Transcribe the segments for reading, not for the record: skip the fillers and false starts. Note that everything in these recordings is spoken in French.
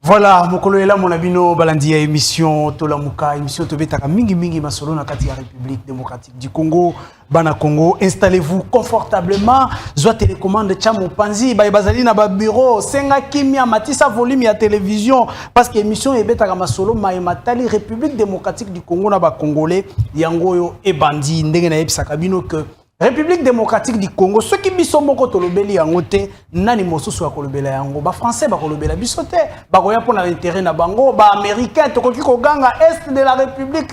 Voilà, mokolo ela mon abino balandi ya émission Tolamuka, émission tobetaka mingi masolo na kati ya République démocratique du Congo. Bana Congo, installez-vous confortablement. Zwa télécommande tcha mopanzi, ba bazali na ba bureau, senga kimia matisa volume ya télévision parce que émission ebetaka masolo matali République démocratique du Congo na ba congolais yangoyo e bandi ndenge na yebisaka bino que République démocratique du Congo, ceux qui biso moko tolobeli yango te, nani mosusu ya kolobela yango, ba français ba kolobela biso te, ba koya pona intérêt na bango, ba américain tokoki koganga est de la République,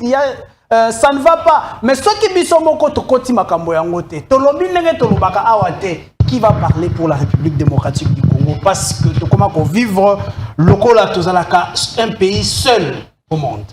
ça ne va pas. Mais ceux qui biso moko tokoti makambo yango te, tolobi ndenge tolobaka awa te, qui va parler pour la République démocratique du Congo parce que tokoma ko vivre lokola tozalaka un pays seul au monde.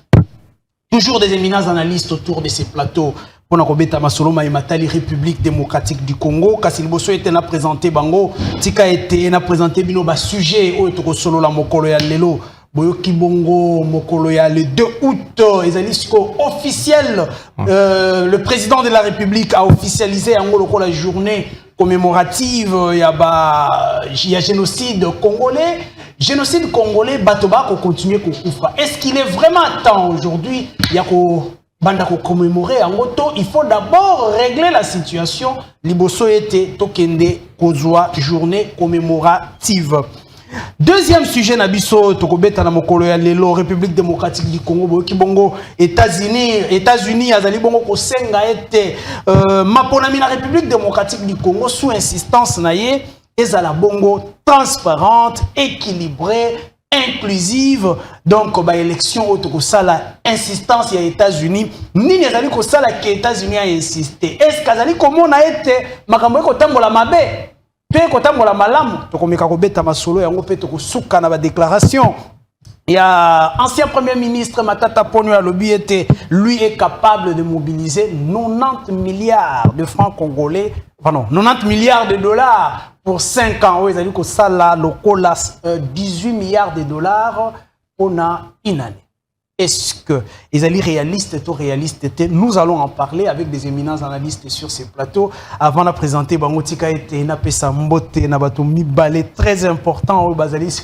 Toujours des éminents analystes autour de ces plateaux. Pour na kobeta masolo matali République démocratique du Congo kasi liboso ete na présenté bango tika ete na présenté bino ba sujet o to solo la mokolo ya lelo boyoki bongo mokolo ya le 2 août ezalisco officiel le président de la République a officialisé en gros la journée commémorative ya génocide congolais batoba ko continuer ko kufa. Est-ce qu'il est vraiment temps aujourd'hui ya ko banda ko commémorer en goto, il faut d'abord régler la situation. Liboso était tokende kozwa journée commémorative. Deuxième sujet nabiso tokobeta na mokolo ya lelo République démocratique du Congo boki bongo États-Unis azali bongo ko senga ete maponami na République démocratique du Congo sous insistance na ye ezala bongo transparente, équilibrée, inclusive. Donc ba élection au sala insistance ya États-Unis nini ezali ko sala que États-Unis a insisté. Est-ce qu'azali komona ete makambo ko tambola mabe pe ko tambola malamu tokomeka ko beta masolo yango pe to suka na ba déclaration. Il y a ancien premier ministre Matata Ponyo Alobi était lui est capable de mobiliser 90 milliards de francs congolais, pardon, 90 milliards de dollars pour 5 ans. Oui, ils ont dit ça là, le colas 18 milliards de dollars pour une année. Est-ce que ils allaient réalistes ou réalistes? Nous allons en parler avec des éminents analystes sur ces plateaux. Avant de présenter Bangotika et Napesa Mbote, Nabatomi Balé, très important au Basalis.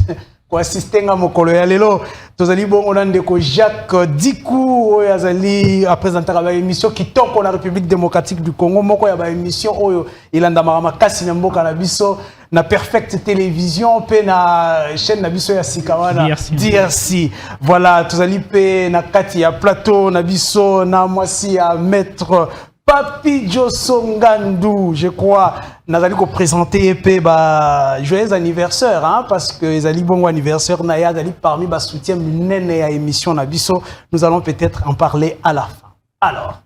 Kwa assister à mokolo ya lelo tozali bongo na ndeko Jacques Dikou oyo azali a présenter la émission kitoko na République démocratique du Congo moko ya ba émission oyo ilanda makasi na mboka na biso na Perfect Télévision pe na chaîne na biso ya Sikawana DRC. Voilà tozali pe na kati ya plateau na biso na mwasi ya maître Papi Josongandu, je crois, nazali ko présenter EP ba joyeux anniversaire hein, parce que ezali bon anniversaire na ya zali parmi ba soutien nene ya émission na biso. Nous allons peut-être en parler à la fin. Alors,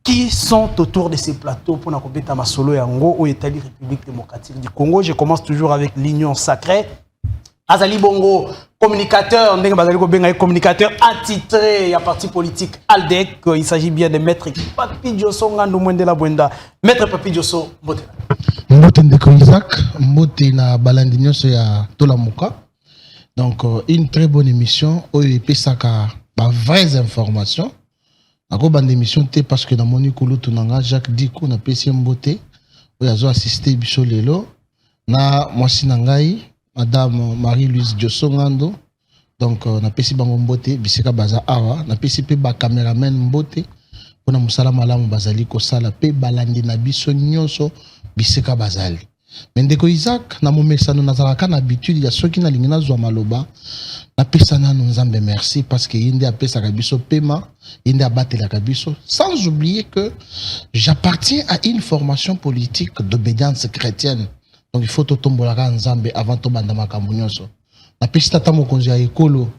qui sont autour de ces plateaux pour na kobeta masolo yango au État République démocratique du Congo? Je commence toujours avec l'Union sacrée. Azali bongo communicateur, communicateur attitré, il y a parti politique ALDEC, il s'agit bien de Maître Papi Diosso Ngandou Mwendela Bwenda. Maître Papi Diosso Mbote. Mbote ndeko Isaac, Mbote na balandi nyonso ya Tolamuka. Donc une très bonne émission où il peut saka ba vraies informations. Ako bande émission té parce que dans mon ikulu tunanga Jacques Dikou na PC Mbote où yazo assister biso lelo na mwasi nangai Madame Marie-Louise Diosongando. Donc, on a pesi bango mbote, biseka baza awa, na pesi pe ba cameraman mbote, pona musala malamu bazali ko sala pe balandi na biso nyonso biseka bazali. Mendeko Isaac na momesano nazalaka na habitude ya soki na lingina zwa maloba, na pesa na nzambe merci parce que yende a pesa kabiso pema, yende a batela kabiso, sans oublier que j'appartiens à une formation politique d'obédience chrétienne. Donc il faut tombolaka nzambe avant to banda makambo nyonso. Na pesi tata mokonzi ya ekolo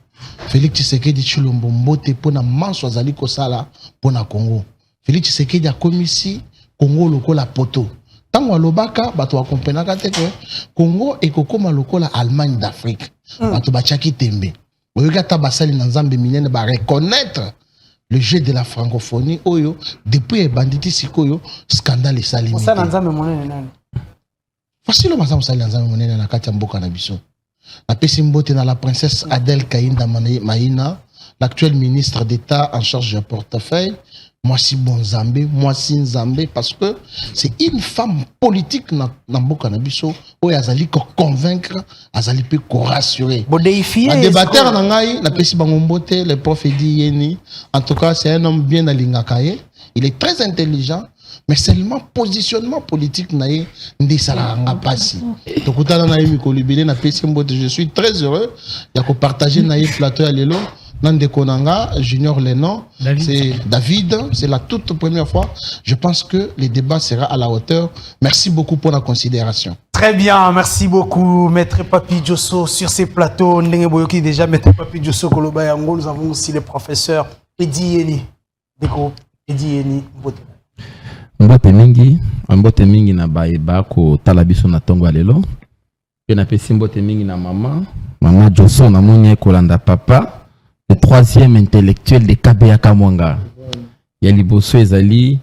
Félix Tshisekedi Tshilombo mbote pona manso azali kosala pona Congo. Félix Tshisekedi a komisi Congo lokola poto. Tango alobaka bato wa kompenaka te que Congo ekokoma lokola Allemagne d'Afrique. Bato bachaki tembe. Oyoka ta basali na nzambe minene ba reconnaître le jeu de la francophonie oyo depuis banditi sikoyo scandale esali. Ça na nzambe monene nani? Facile maza musali nzambe monene na kati ya mboka na biso. La pesi mbote na la princesse Adèle Kainda Maïna, l'actuelle ministre d'État en charge du portefeuille, moi si bon Zambé, moi si Nzambé, parce que c'est une femme politique dans Mboka na biso, où azali ko convaincre, azali pe ko rassurer. Bon défier. Un débatteur nangai, na pesi bangombote, le prof dit Yeni. En tout cas, c'est un homme bien alingakaye. Il est très intelligent, mais seulement positionnement politique naïe ndi sala nga pasi. Tokutana na yemi kolibele na pesi mbote, je suis très heureux ya ko partager naïe plateau à lelo. Nande Konanga, Junior Lennon, c'est David, c'est la toute première fois. Je pense que le débat sera à la hauteur. Merci beaucoup pour la considération. Très bien, merci beaucoup, Maître Papi Djosso, sur ces plateaux. Ndengeboyoki déjà, Maître Papi Djosso Koloba Yango. Nous avons aussi le professeur Edi Yeni. Edi Yeni, Mbote mingi na baeba ko talabiso na tongo alelo. Pe na pesi mbote mingi na mama Djosso na monye kolanda papa. Le troisième intellectuel de Kabeya Kamwanga. Yaliboso ezali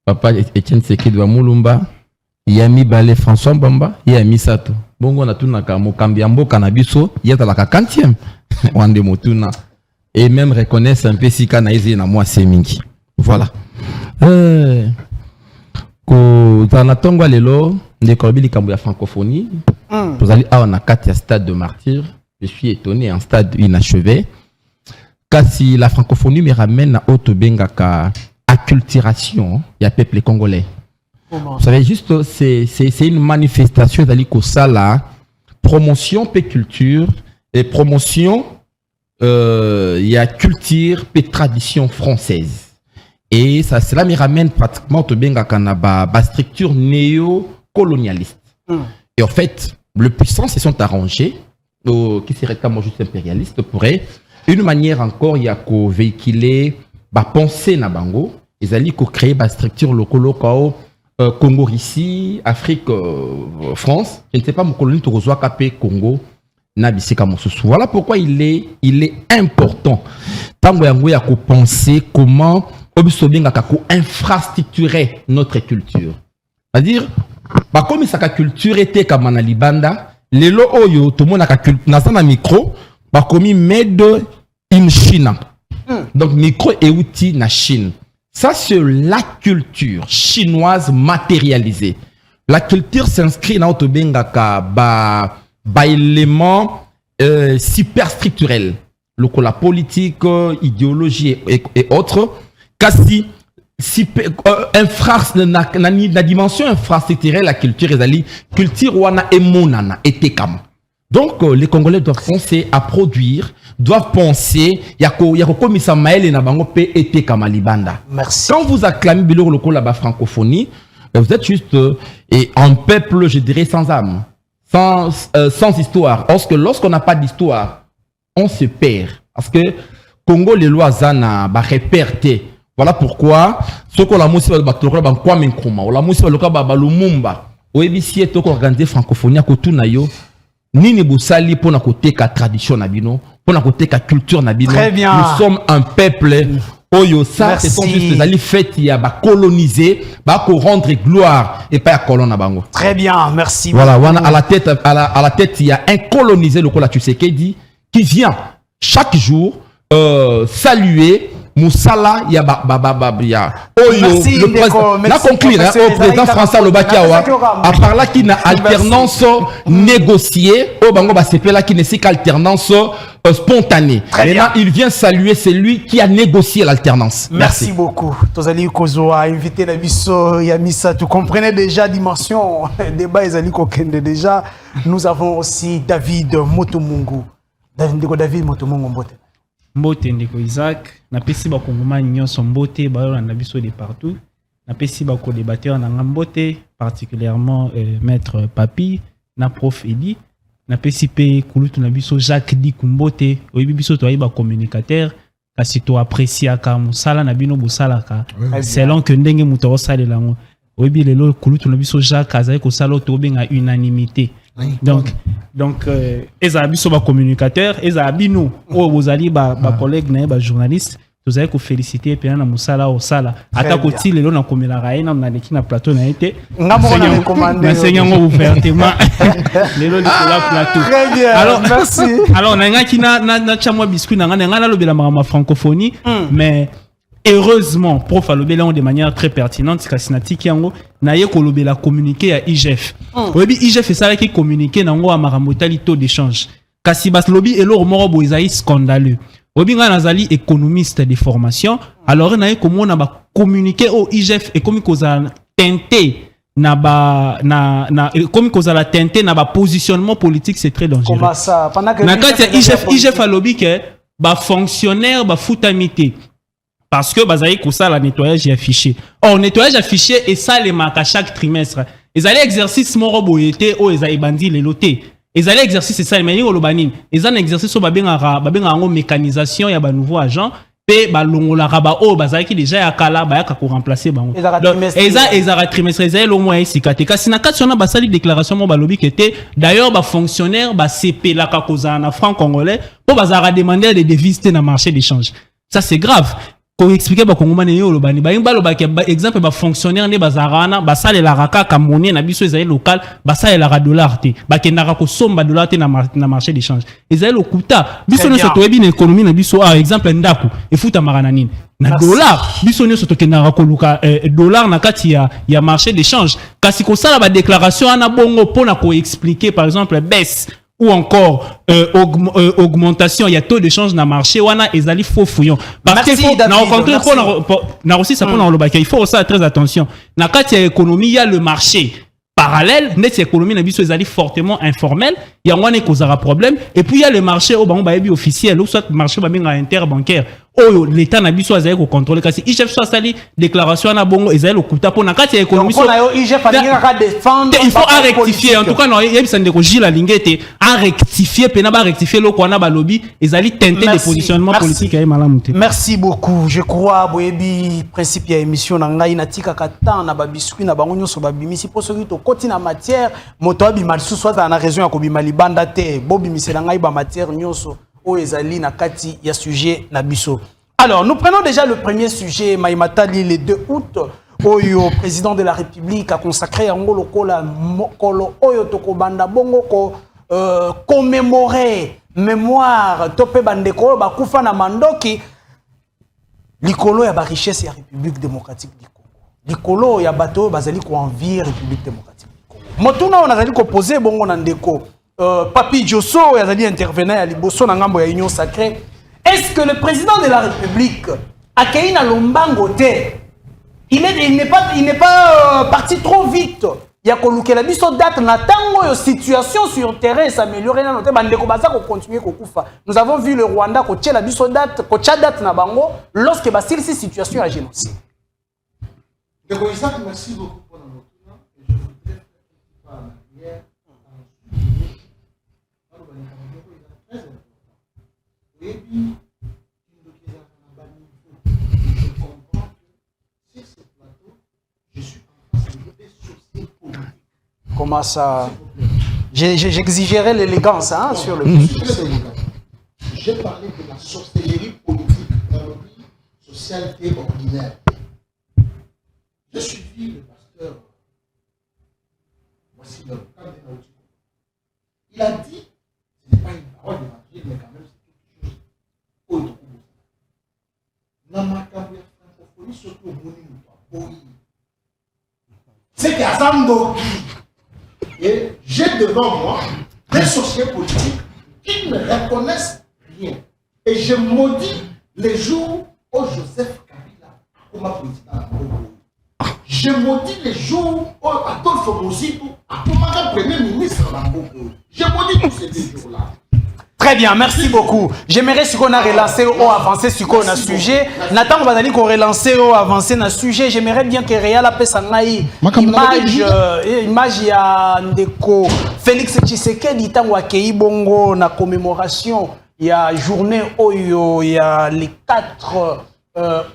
papa Etienne Sekedi wa Mulumba, Yami Balé François Mbamba, Yami Sato. Bongo na tuna ka mokambi mboka na biso, yata la 40e. Wande motuna. Et même reconnaissent un peu si kana ezi na moi semingi. Voilà. Ko zana tongo lelo de kolbili kambo ya francophonie. Vous allez à na kati ya stade de martyr. Je suis étonné, un stade inachevé. Si la francophonie me ramène à Otobengaka acculturation, il y a peuple congolais. Vous savez, juste, c'est une manifestation la promotion pe culture et promotion, il y a culture et tradition française. Et ça, cela me ramène pratiquement Otobengaka na structure néo-colonialiste. Et en fait, les puissances se sont arrangées, qui serait comme juste impérialiste, pourrait une manière encore, il y a qu'au véhiculer, penser na bango, ils allaient créer une structure locale, Congo ici, Afrique, France. Je ne sais pas, mon colonie Torozoa Kapé, Congo, Nabisi Kamosusu. Voilà pourquoi il est important. Tango yango ya ko penser comment obisobinga kako infrastructurer notre culture. C'est-à-dire, comme ça culture était comme na libanda, lelo oyo tout le monde a culture na micro. Bakomi made in Chine. Donc micro et outils na Chine. Ça c'est la culture chinoise matérialisée. La culture s'inscrit dans Otobengaka ba élément superstructurel. La politique, idéologie et autres. Kasi la dimension infrastructurelle la culture est culture wana emonana etekam. Donc, les Congolais doivent penser à produire, doivent penser, yako komisa maele na bango pe ete kamalibanda. Merci. Quand vous acclamez Bilor Loko là-bas francophonie, vous êtes juste un peuple, je dirais, sans âme, sans histoire. Parce que lorsqu'on n'a pas d'histoire, on se perd. Parce que Congo, les lois zana, réperté. Voilà pourquoi, ce qu'on a moussé, quoi m'encroma, on a moussé, le Lumumba, au EBC, est organisé francophonie à Kotunayo. Nini Boussali pour notre côté la tradition nabino, pour notre côté la culture nabino. Très bien. Nous sommes un peuple. Oyo ça, ce sont juste des faits qui a colonisé, rendre gloire et pas à colon bango. Très bien, merci. Voilà, à la tête, il y a un colonisé le Kola Tshisekedi qui vient chaque jour saluer Moussala ya Oyo le président la conclure au président François Lobakiawa à part là qui n'a alternance négociée au bango ba sepela qui n'est qu'alternance spontanée. Maintenant il vient saluer celui qui a négocié l'alternance. Merci beaucoup. Tozali Kozoa invité na biso ya misa, tu comprenais déjà dimension débat ezali kokende déjà. Nous avons aussi David Motomungu. David Motomungu mbote. Mbote ndeko Isaac, na pesi ba kongomani nyonso mbote ba na biso de partout. Na pesi ba ko débatteur na mbote, particulièrement maître Papi, na prof Edi, na pesi pe kulutu na biso Jacques Di Kumbote, oyibi biso to ba communicateur, kasi to apprécier ka musala na bino busala ka. Selon que ndenge muto osale lango. Oyibi lelo kulutu na biso Jacques azali ko sala to benga unanimité. Donc eza biso ba communicateur, eza bino o bozali ba collègue na ba journaliste, vous avez ko féliciter pe na musala o sala ata ko ti lelo na komela raina na leki na plateau na été enseignant ouvertement lelo la plateau. Très bien. Alors merci. Alors na ngaki na chamwa biscuit na ngana lobela ma francophonie mais heureusement prof alobela de manière très pertinente kasinati kiango na ye kolobela communiquer à IGF oyebi IGF esala ki communiquer nango a maramotali taux d'échange kasi bas lobby eloro moko bo ezali scandaleux oyebi nga nazali économiste de formation alors na ye komona ba communiquer au IGF et comme kozala teinté na comme kozala teinté na ba positionnement politique c'est très dangereux. Comment ça pendant que na kati IGF alobi que ba fonctionnaire ba futamité parce que bazali kosa la nettoyage affiché. Or nettoyage affiché et ça les marque à chaque trimestre. Ils allaient exercice moro boyete o ezali bandi les lotés. Ils allaient exercice ça mais ngolo banine. Ils en exercice ba benga ngo mécanisation ya ba nouveau agent pe ba longola raba o bazali ki déjà ya kala ba ya ko remplacer bango. Ezara trimestre ezali au moins isikate. Kasi na kati sona basali déclaration mo balobi que était d'ailleurs ba fonctionnaire ba CP la kakoza na franc congolais pour bazara demander des devises na marché d'échange. Ça c'est grave. Pour expliquer ba kongomane yo lobani ba imba lobaki exemple ba fonctionnaire ne bazarana ba sale la raka ka monnaie na biso ezali local ba sale la dollar te ba kendaka ko somba dollar te na marché d'échange ezali lokuta biso ne soto ebi na économie na biso exemple ndaku efuta marana nini na dollar biso ne soto kendaka ko luka dollar na kati ya marché d'échange kasi ko sala ba déclaration ana bongo pona ko expliquer par exemple baisse ou encore augmentation, il y a taux de change dans le marché, wana ezali faux fouillon. Parce qu'il faut, il faut aussi très attention. Dans la économie, il y a le marché parallèle, net économie, ezali fortement informel, il y a un problème, et puis il y a le marché officiel, ou soit le marché interbancaire. Oh, l'État n'a pas besoin de contrôler. Kasi IGF soit sali déclaration na bongo ezali okuta pour na kati économie. Il faut rectifier. En tout cas, non, il y a besoin de Gilles Lingete à rectifier, pena ba rectifier lo ko na ba lobby ezali tenter des positionnements politiques ay malamuté. Merci beaucoup. Je crois boyebi principe ya émission na ngai na tika katan na ba biscuit na bango nyoso ba bimisi po soki to koti na matière moto abi malsu soit na raison ya ko bima libanda te bobi misela ngai ba matière nyoso. Ezali na kati ya sujet na biso. Alors, nous prenons déjà le premier sujet, Maïmatali, le 2 août, Oyo, président de la République, a consacré à Ngolo Kola Kolo Oyo Tokobanda Bongo ko commémorer mémoire Topé Bandeko Bakufa na Mandoki Likolo ya ba richesse ya République démocratique du Congo. Likolo ya bato bazali ko envie République démocratique du Congo. Motuna on azali ko poser bongo na ndeko Papi Diosso yazali intervenant à Liboso na ngambo ya Union Sacrée. Est-ce que le président de la République Akeina Lombango te il n'est pas parti trop vite. Il y a que la biso date na tango yo situation sur terrain s'améliorer na noté bandeko baza ko continuer ko kufa. Nous avons vu le Rwanda ko tchela biso date ko tcha date na bango lorsque basili si situation à génocide. Ndeko Isaac, merci beaucoup pour la note. Et je voudrais faire un petit pas en arrière. Et puis, je comprends que sur ce plateau, je suis en face de des sociétés politiques. Comment ça? J'exigerais l'élégance hein, sur le sujet. J'ai parlé de la sorcellerie politique dans le pays socialité ordinaire. J'ai suivi le pasteur, voici le cas de Nautiko. Il a dit, ce n'est pas une parole d'évangile, mais quand même c'est quelque chose autre. Dans ma campagne francophonie, surtout au Boni, c'est qu'à Zambo, et j'ai devant moi des sociétés politiques qui ne reconnaissent rien. Et je maudis les jours où Joseph Kabila a comme président. Je maudis les jours où Adolphe Mosito a comme premier ministre. Je maudis tous ces deux jours-là. Très bien, merci beaucoup. J'aimerais ce qu'on a relancé ou avancé sur qu'on a sujet. Nathan va dire qu'on relancé ou avancé dans sujet. J'aimerais bien que Réal appelle ça image ya ndeko Félix Tshisekedi tango akei bongo na commémoration ya journée oyo ya les 4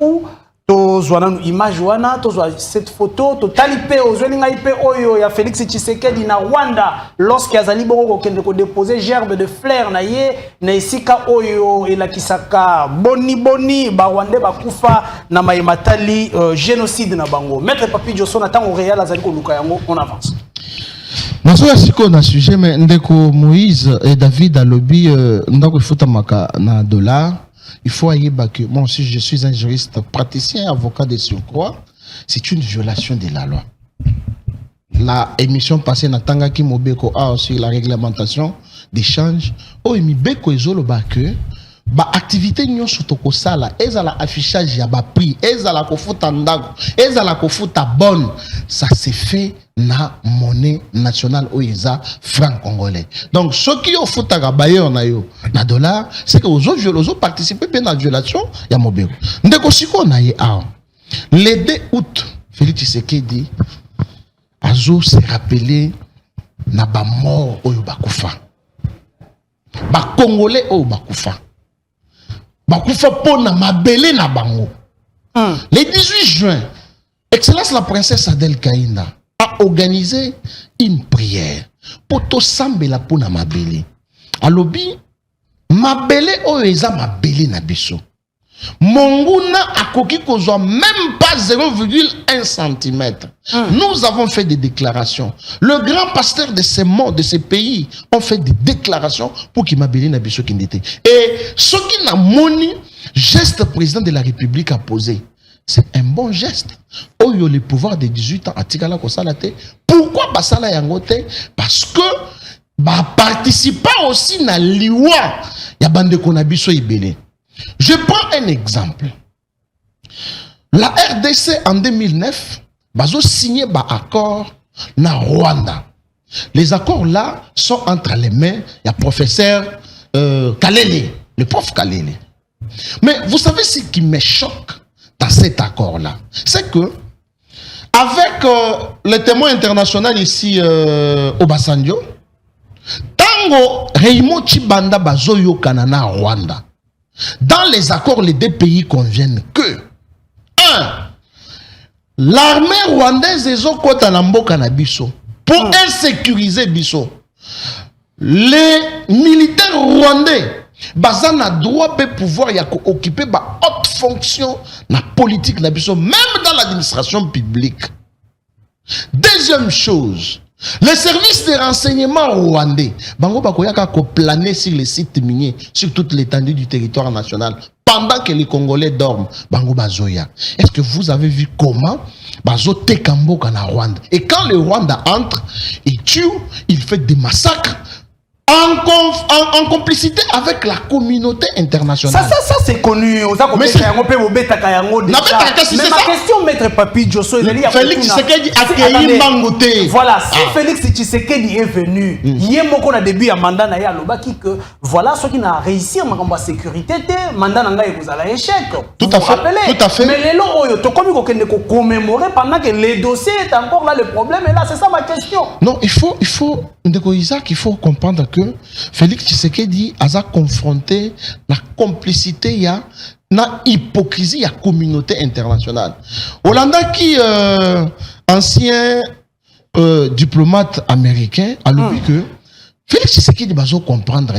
août. Tozwana image wana tozwa cette photo totalipe ozwelinga ipe oyo ya Félix Tshisekedi na Rwanda lorsque azali bongo kende ko déposer gerbe de fleurs na ye na esika oyo elakisaka boni ba Rwanda bakufa na Maïmatali génocide na bango. Maître Papi Diosso na tango réel azali ko luka yango on avance. Nasoya siko na sujet mais ndeko Moïse et David alobi ndako futa maka na dollar il faut aller que moi aussi je suis un juriste praticien, avocat de surcroît, c'est une violation de la loi. La émission passée Natanga qui Mobeko a aussi la réglementation d'échange. Oh, Mibeko ezolo que ba activité nyon sotoko sala, ezala affichage ya ba prix, ezala kofuta ndago, ezala kofuta bonne, ça se fait na monnaie nationale oiza franc congolais. Donc ceux qui ont futa ga bailleur na yo na dollar, c'est que aux autres participer bien à la violation ya Mobeko. Ndeko siko na ye a. Le 2 août, Félix Tshisekedi Azo se rappelé na ba mort oyo bakufa. Ba Congolais oyo bakufa. Bakufa pona mabele na bango. Le 18 juin, Excellence la princesse Adèle Kaïnda a organisé une prière pour to sambela pona mabele. Alobi mabele oyo eza mabele na biso. Monguna akoki kozwa même pas 0,1 cm. Nous avons fait des déclarations. Le grand pasteur de ces mondes, de ces pays, ont fait des déclarations pour qu'il m'abelle na biso kindete. Et ce qui n'a moni geste président de la République a posé, c'est un bon geste. Oyo le pouvoir de 18 ans à Tigala Kosalate. Pourquoi basala yangote? Parce que ba participa aussi na liwa ya bande konabiso ibele. Je prends un exemple. La RDC en 2009, bazo signé un accord na Rwanda. Les accords là sont entre les mains du professeur Kalele, le prof Kalele. Mais vous savez ce qui me choque dans cet accord là, c'est que avec le témoin international ici au Basandio, tango Raymond Chibanda bazo yo kanana Rwanda. Dans les accords, les deux pays conviennent que 1. L'armée rwandaise est au côté de Bisso pour insécuriser Bisso. Les militaires rwandais bazana droit de pouvoir occuper ba haute fonction na politique na Bisso, même dans l'administration publique. Deuxième chose, les services de renseignement rwandais, bango bakoyaka ko planer sur les sites miniers, sur toute l'étendue du territoire national, pendant que les Congolais dorment, bango bazoya. Est-ce que vous avez vu comment bazo tekambo kana Rwanda? Et quand le Rwanda entre, il tue, il fait des massacres en complicité avec la communauté internationale. Ça c'est connu. Mais ma question, maître Papi Djosso, Félix Tshisekedi a accueilli Mangote. Voilà, si Félix Tshisekedi est venu, il y a un début à mandat na ya lobaki que voilà ce qui n'a réussi en sécurité, mandat na ngai vous allez échec. Tout à fait. Mais les lots oyo to komi ko kende ko commémorer pendant que les dossiers est encore là, le problème est là, c'est ça ma question. Non, il faut Ndeko Isaac, il faut comprendre que Félix Tshisekedi a confronté la complicité, il y a la hypocrisie, il y a communauté internationale. Hollanda qui ancien diplomate américain a dit que Félix Tshisekedi va comprendre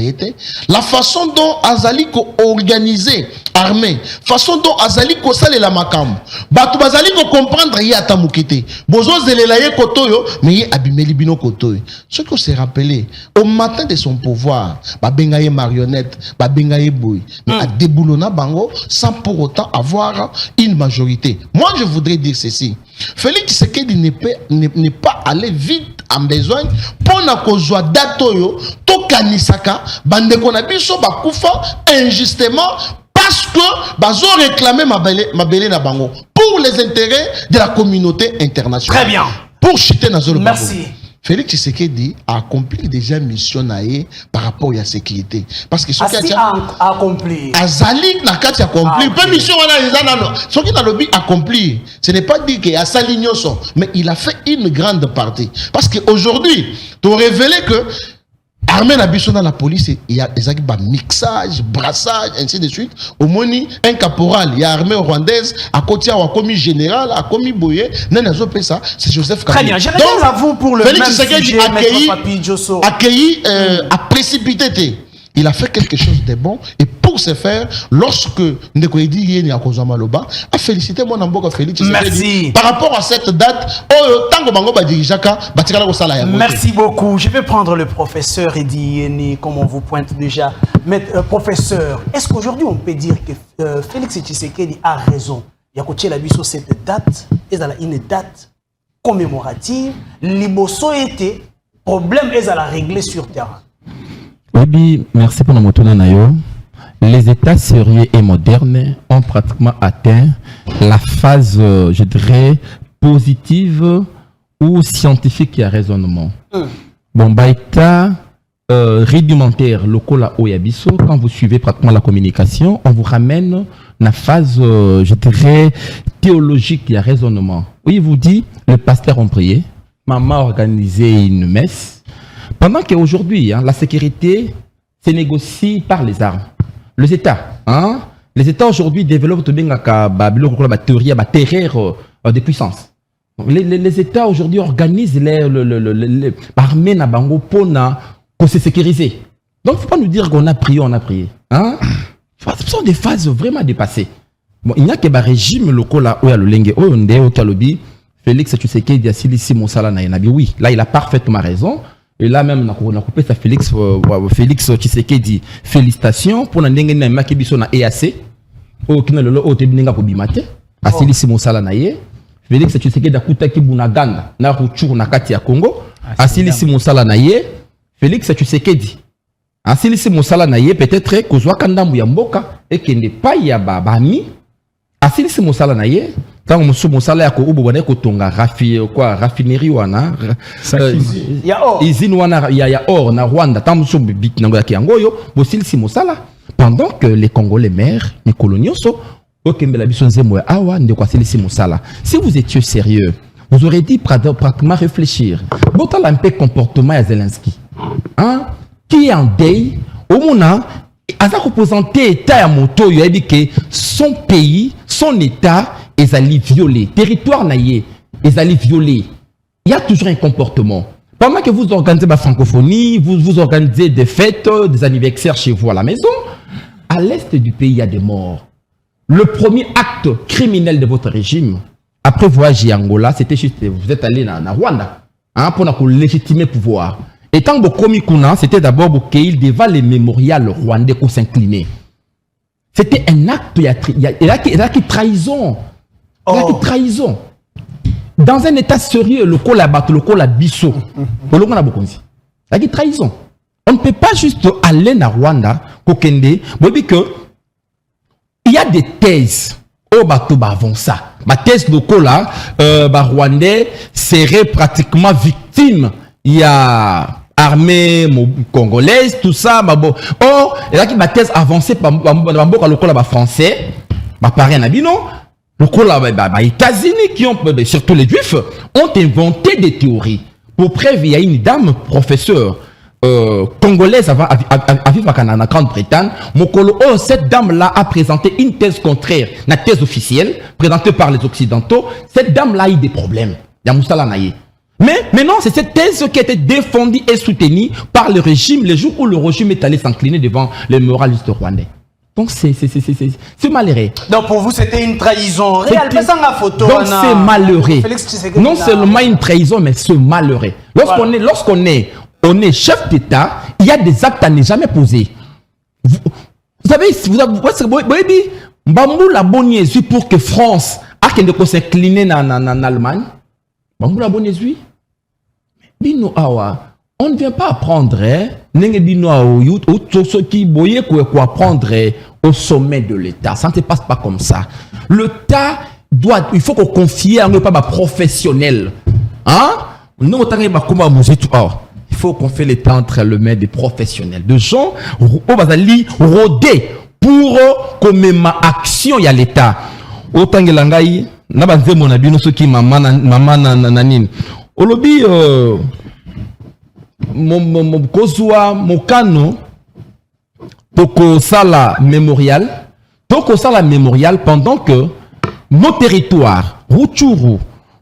la façon dont Azali ko organisé armée, façon dont Azali ko sale la makam. Batu bazali ko comprendre y ata mukete. Bozo zelela ye kotoyo mais y abimeli bino kotoyo. Ce qu'on s'est rappelé au matin de son pouvoir, ba bengaye marionnette, ba bengaye boy, mais a déboulonna bango sans pour autant avoir une majorité. Moi je voudrais dire ceci. Félix Tshisekedi n'est pas allé vite en besoin pour na kozwa datoyo to kanisaka bande kona biso bakufa injustement parce que bazo réclamer mabele na bango pour les intérêts de la communauté internationale. Très bien. Pour chuter na zolo. Merci. Félix Tshisekedi a accompli déjà mission naé par rapport à la sécurité parce que ce qui a accompli Azali na kati accompli peu mission wana ezana ce qui na lobby accompli ce n'est pas dire que Azali nyoso mais il a fait une grande partie parce que aujourd'hui tu révélé que armée na biso dans la police il y a des mixage brassage ainsi de suite au moni un caporal il y a armée rwandaise à côté a commis général a commis boyer nazo ça c'est Joseph Kabila. Très bien, je reviens à vous pour le Félix Tshisekedi accueilli a précipité. il a fait quelque chose de bon. Et pour ce faire, lorsque Ndeko Edi Yeni Akozamaloba a félicité mon amboka Félix. Merci. Par rapport à cette date, Tango Bango Badirijaka, Batikala Kosala Yamote. Merci beaucoup. Je vais prendre le professeur Edi Yeni, comme on vous pointe déjà. Mais professeur, est-ce qu'aujourd'hui on peut dire que Félix Tshisekedi a raison? Il y a côté la sur cette date, et une date commémorative. Liboso était problème est à la régler sur terrain. Oui, merci pour notre nayo. Les États sérieux et modernes ont pratiquement atteint la phase, je dirais, positive ou scientifique à raisonnement. Bon, bah, État rudimentaire, local au Yabiso, quand vous suivez pratiquement la communication, on vous ramène la phase, je dirais, théologique à raisonnement. Oui, il vous dit, le pasteur ont prié, maman a organisé une messe. Pendant qu'aujourd'hui, la sécurité se négocie par les armes. Les États, les États aujourd'hui développent la théorie, la terreur des puissances. Les États aujourd'hui organisent l'armée na bango pour se sécuriser. Donc, il ne faut pas nous dire qu'on a prié, on a prié. Ce sont des phases vraiment dépassées. Bon, il n'y a que le régime local où il y a le lengue, où il y a le Félix Tshisekedi a silisi Moussala na Yenabi. Oui, là, il a parfaitement raison. Et là même, on a coupé ça Félix Tshisekedi. Félicitations pour la ndenge na makibiso na EAC. Au kina lolo au tebinga ko bimate. Asilisi Moussala na ye. Félix Tshisekedi a kutaki bunaganda na ruchuru na kati ya Congo. Asilisi Moussala na ye. Félix Tshisekedi. Asilisi Moussala na ye peut-être kozwa kandambu ya mboka et que n'est pas ya babami. Asilisi Moussala na ye. Tant que Moussala ya ko ubu bwana ko tonga raffinerie wana ya or usine wana ya or na Rwanda tant que bit nango ya kiangoyo bosilisi Moussala pendant que les Congolais mères les colonioso okembela biso nzembo awa ndeko asilisi Moussala. Si vous étiez sérieux, vous aurez dit pratiquement réfléchir. Botal un peu comportement ya Zelensky. Qui est en deuil au mona a représenté état ya moto yo dit que son pays, son état ils allaient violer. Territoire naïe, ils allaient violer. Il y a toujours un comportement. Pendant que vous organisez la francophonie, vous organisez des fêtes, des anniversaires chez vous à la maison, à l'est du pays, il y a des morts. Le premier acte criminel de votre régime, après voyager à Angola, c'était juste, vous êtes allé dans Rwanda, pour légitimer le pouvoir. Et tant que vous c'était d'abord pour qu'il devant les mémorials rwandais pour s'incliner. C'était un acte, il y a qui trahison. Trahison. Dans un état sérieux, le col a bisso. La trahison. On ne peut pas juste aller à Rwanda, il y a des thèses. Au bateau avant ça. Ma thèse de cola, Rwandais serait pratiquement victime. Il y a armée congolaise, tout ça. Or, il y a une thèse avancée par le cola français. Pareil, les États-Unis, qui ont, surtout les Juifs, ont inventé des théories. Pour preuve, il y a une dame, professeure congolaise, à vivre en Grande-Bretagne. Cette dame-là a présenté une thèse contraire, la thèse officielle, présentée par les Occidentaux. Cette dame-là a eu des problèmes. Il y a Moussala Naye. Mais maintenant, c'est cette thèse qui a été défendue et soutenue par le régime, le jour où le régime est allé s'incliner devant les moralistes rwandais. Donc c'est malheureux. Donc pour vous c'était une trahison réelle. Donc c'est malheureux. Non seulement une trahison, mais c'est malheureux. Lorsqu'on est chef d'État, il y a des actes à ne jamais poser. Vous savez, vous la bonne Jésus pour que France a qu'elle s'incliner en Allemagne. Bambou la bonne Jésus. Bino awa. On ne vient pas apprendre, au sommet de l'État. Ça ne se passe pas comme ça. L'État il faut qu'on confie à un professionnel. Il faut qu'on fait l'État entre les mains des professionnels, de gens rodés pour qu'on mette ma action à l'État. Autant que l'angaï, n'a pas de mon abus, ce qui maman nanine. Olobi mon kozwa mokano toko sala mémorial pendant que nos territoires Rutshuru,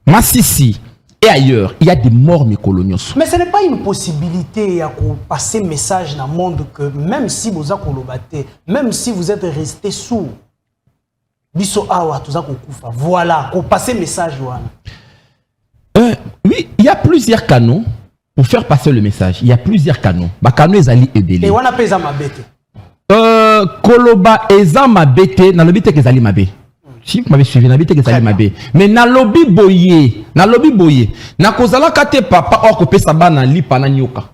Masisi, et ailleurs, il y a des morts mécoloniaux. Mais ce n'est pas une possibilité à passer message dans le monde que même si vous avez colobaté, même si vous êtes resté sourd, voilà, qu'on passe message. Oui, il y a plusieurs canaux pour faire passer le message. Il y a plusieurs canaux. Les canaux ezali ebele. Et on appelle ça ma bête. Koloba ezama bete, na lobi te kezali mabe. Si vous m'avez suivi, na bete kezali mabe. Mais na lobi boye, na kozala kate papa or kopé sabana li pana nyoka.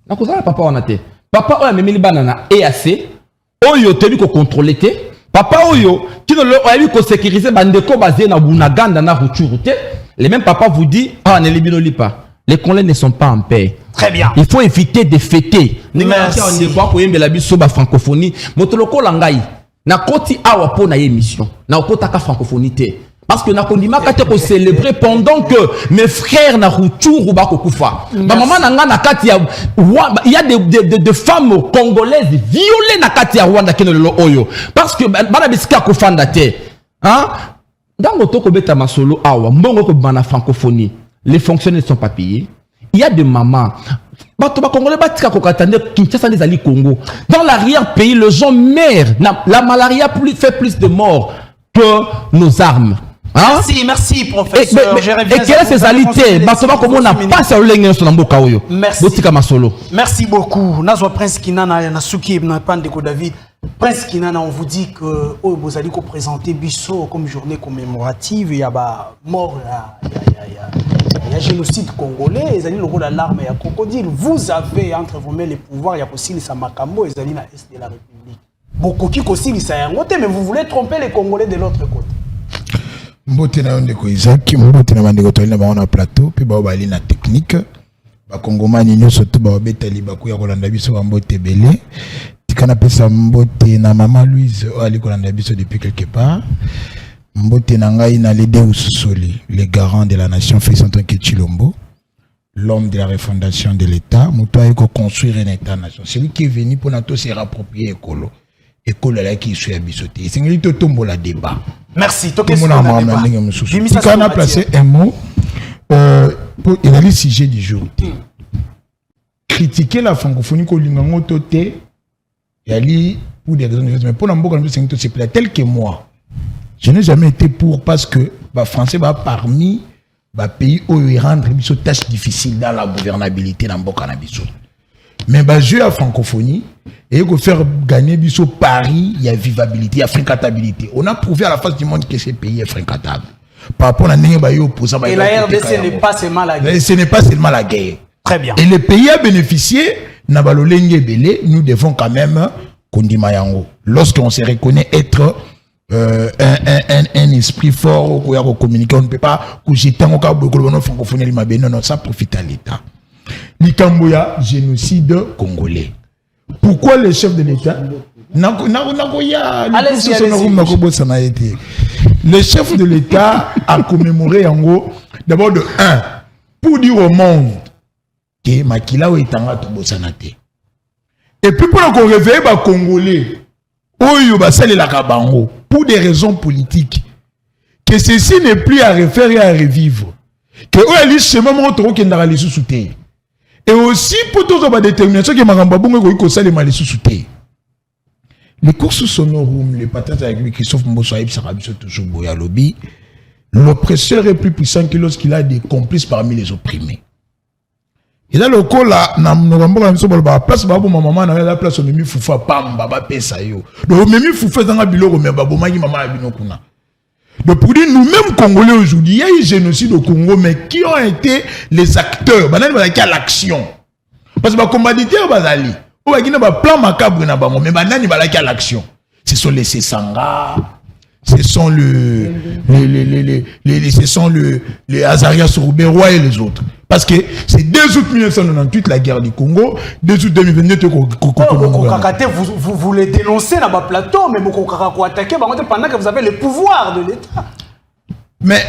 Na kozala papa on te. Papa oya memeli bana na EAC, oyo tebi ko contrôler te. Papa oyo qui ne le oya ko sécuriser bandeko basé na bunaganda na Rutshuru te. Les mêmes papas vous dit ah ne libino li pas. Les Congolais ne sont pas en paix. Très bien. Il faut éviter de fêter. Merci. On ne voit pas la bisoba francophonie. Motoloko langai. Na koti awa po na émission. Na okotaka francophonie te. Parce que na kondima kate ko célébrer pendant que mes frères na Rutshuru ba kokufa. Ba maman na nga na kati ya il y a des femmes congolaises violées na kati ya Rwanda kenelo oyo. Parce que bana bisika ko fanda te. Hein? Dans l'auto beta masolo awa mbongo ko bana francophonie. Les fonctionnaires ne sont pas payés. Il y a des mamans. Congo. Dans l'arrière-pays, les gens meurent. La malaria fait plus de morts que nos armes. Hein? Merci, professeur. Et quelle est cette réalité? Comment on n'a pas sur le Merci beaucoup. Nazwa Prince Kinana, Nasuki, Napandeko David. Prince Kinana, on vous dit que vous allez présenter Bisso comme journée commémorative. Il y a mort, il y a génocide congolais, ils allaient le rôle d'alarme et à crocodile. Vous avez entre vos mains les pouvoirs, il y a aussi les Samakambo, ils allaient dans l'Est de la République. Beaucoup qui aussi les Sayangote, mais vous voulez tromper les Congolais de l'autre côté. Mbote na ndeko Isaac, mbote na bandeko toli na ba plateau, puis ba bali na technique. Ba Kongomani nyonso to ba betali ba kuya kolanda biso ba mbote belé. Tikana pesa mbote na Maman Louise ali kolanda biso depuis quelque part. Mbote na ngai na Lédé Ousousoli, le garant de la nation Félix Antoine Tshilombo, l'homme de la refondation de l'État, muto ayeko construire un État nation. C'est lui qui est venu pour nato se rapproprier écolo. École là qui suit bisoté. C'est ngeli to tombo la débat. Merci. Tout le monde a placé un mot pour le sujet du jour. Critiquer la francophonie ko lingango toté yali pour des raisons diverses, mais pour l'amboka c'est plaît tel que moi. Je n'ai jamais été pour parce que les Français parmi les pays où ils rendent des tâches difficiles dans la gouvernabilité dans le Canabiso. Mais les jeux à francophonie, et il faire gagner biso Paris, il y a vivabilité, il y a fréquentabilité. On a prouvé à la face du monde que ces pays est fréquentable. Par rapport à et la RDC n'est pas seulement la guerre. Ce n'est pas seulement la guerre. Très bien. Et les pays à bénéficier, nous devons quand même kondimayango. Lorsqu'on se reconnaît être un esprit fort, on communiquer, on ne peut pas jeter un cas de francophonie, non, ça profite à l'État. Likamboya, génocide congolais. Pourquoi le chef de l'État le chef de l'État a commémoré en gros, d'abord de 1, pour dire au monde que Makila est en train de s'anater. Et puis pour qu'on réveille les Congolais, pour des raisons politiques, que ceci n'est plus à refaire et à revivre. Que eux, c'est même autre qui n'a pas les sous-soutés. Et aussi pour toute la détermination que Marambabou ko sale mal sous-soutés. Les courses sonorum, les patates avec Christophe Mbosoaïb Sarabiso toujours boya lobby, l'oppresseur est plus puissant que lorsqu'il a des complices parmi les opprimés. Et là le coup là, na Novembre la mission ba place ba bo maman na la place au memi fufa pam baba pesa yo. Donc memi fufa dans biloko mais babo magi maman abino kuna. Donc pour dire nous-mêmes Congolais aujourd'hui, il y a eu génocide au Congo, mais qui ont été les acteurs? Banani balaki à l'action. Parce que les combattants bazali, ou ba kina ba plan macabre na bango, mais banani balaki à l'action. Ce sont les Sessanga, ce sont les Azaria Sorouberois et les autres. Parce que c'est 2 août 1998 la guerre du Congo, 2 août 2022 vous les dénoncez dans le plateau, mais vous attaquez pendant que vous avez le pouvoir de l'État. Mais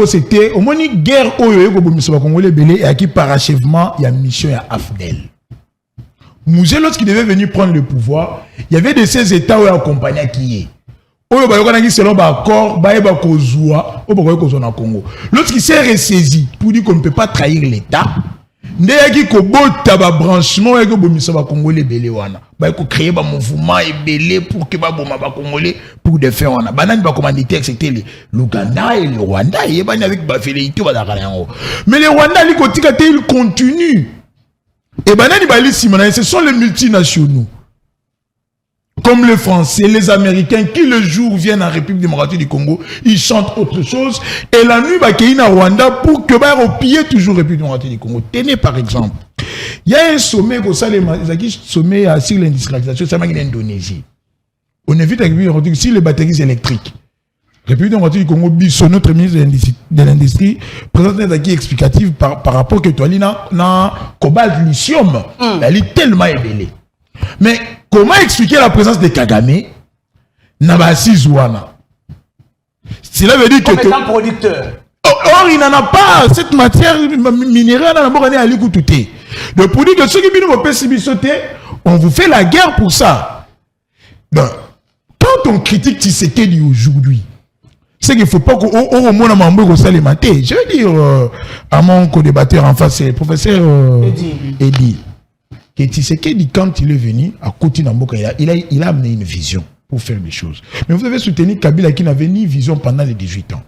c'était au moins une guerre et qui par achèvement il y a une mission à Afdel. Mouzé, lorsqu'il devait venir prendre le pouvoir, il y avait de ces États où il accompagnait qui est. oyo bayokanaki selon accord bayeba kozwa oyo bakoki kozwa na Congo. Lorsqu'il s'est ressaisi pour dire qu'on ne peut pas trahir l'État, ndeyaki kobota ba branchement yaki bomisa ba Congolais belé wana bayiko créer ba mouvement ebelé pour que ba boma ba Congolais pour de faire wana banani ba commanditaire c'était l'Ouganda et le Rwanda et bani avec ba velléité ba dakala yango. Mais le Rwanda li kotika te il continue et banani ba li simana ce sont les multinationaux comme les Français, les Américains, qui le jour viennent en République démocratique du Congo, ils chantent autre chose. Et la nuit, ils vont Rwanda pour que bah repier toujours République démocratique du Congo. Tenez par exemple, il y a un sommet comme ça, sommet sur l'industrialisation, ça m'a en Indonésie. On évite avec si les batteries électriques. République démocratique du Congo, son notre ministre de l'industrie présente un acquis explicatif par rapport que toi, na cobalt lithium, elle est tellement élevée. Mais comment expliquer la présence de Kagame na bassis wana? Cela veut dire que comme étant producteur. Or il n'en a pas cette matière minérale dans la borne à l'écouter. Donc pour dire que ceux qui viennent au PCB on vous fait la guerre pour ça. Donc quand on critique Tshisekedi aujourd'hui, c'est qu'il ne faut pas qu'au moins on s'alimenter. Je veux dire à mon co-débatteur en face, c'est le professeur Eddy. Que Tshisekedi, quand il est venu à Koti Namboka, il a amené une vision pour faire des choses. Mais vous avez soutenu Kabila qui n'avait ni vision pendant les 18 ans.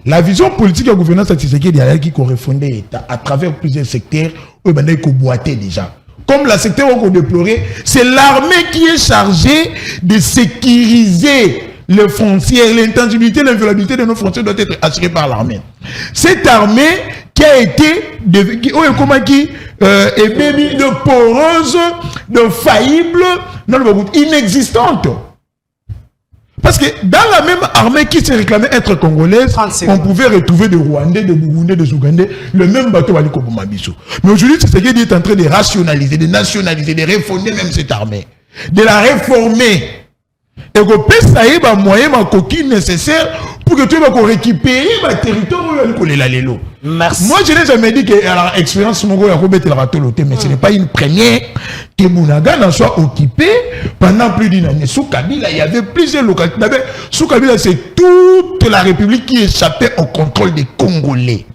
La vision politique et gouvernance de Tshisekedi qui correspondait l'État à travers plusieurs secteurs où il y a boité déjà. Comme le secteur qu'on déplorait, c'est l'armée qui est chargée de sécuriser les frontières, l'intangibilité, l'inviolabilité de nos frontières doit être assurée par l'armée. Cette armée qui a été de poreuse, de faillible, inexistante. Parce que dans la même armée qui s'est réclamée être congolaise, on pouvait retrouver des Rwandais, des Burundais, des Ougandais, le même bateau Waliko Bomabiso. Mais aujourd'hui, c'est ce qu'il est en train de rationaliser, de nationaliser, de refonder même cette armée, de la réformer. Et que ça y est, moyen, ma coquille nécessaire pour que tu vas récupérer ma territoire. Merci. Moi, je n'ai jamais dit que l'expérience mon gars mais ce n'est pas une première que Mounaga n'en soit occupé pendant plus d'une année. Sous Kabila, il y avait plusieurs localités. D'abord, sous Kabila, c'est toute la République qui échappait au contrôle des Congolais.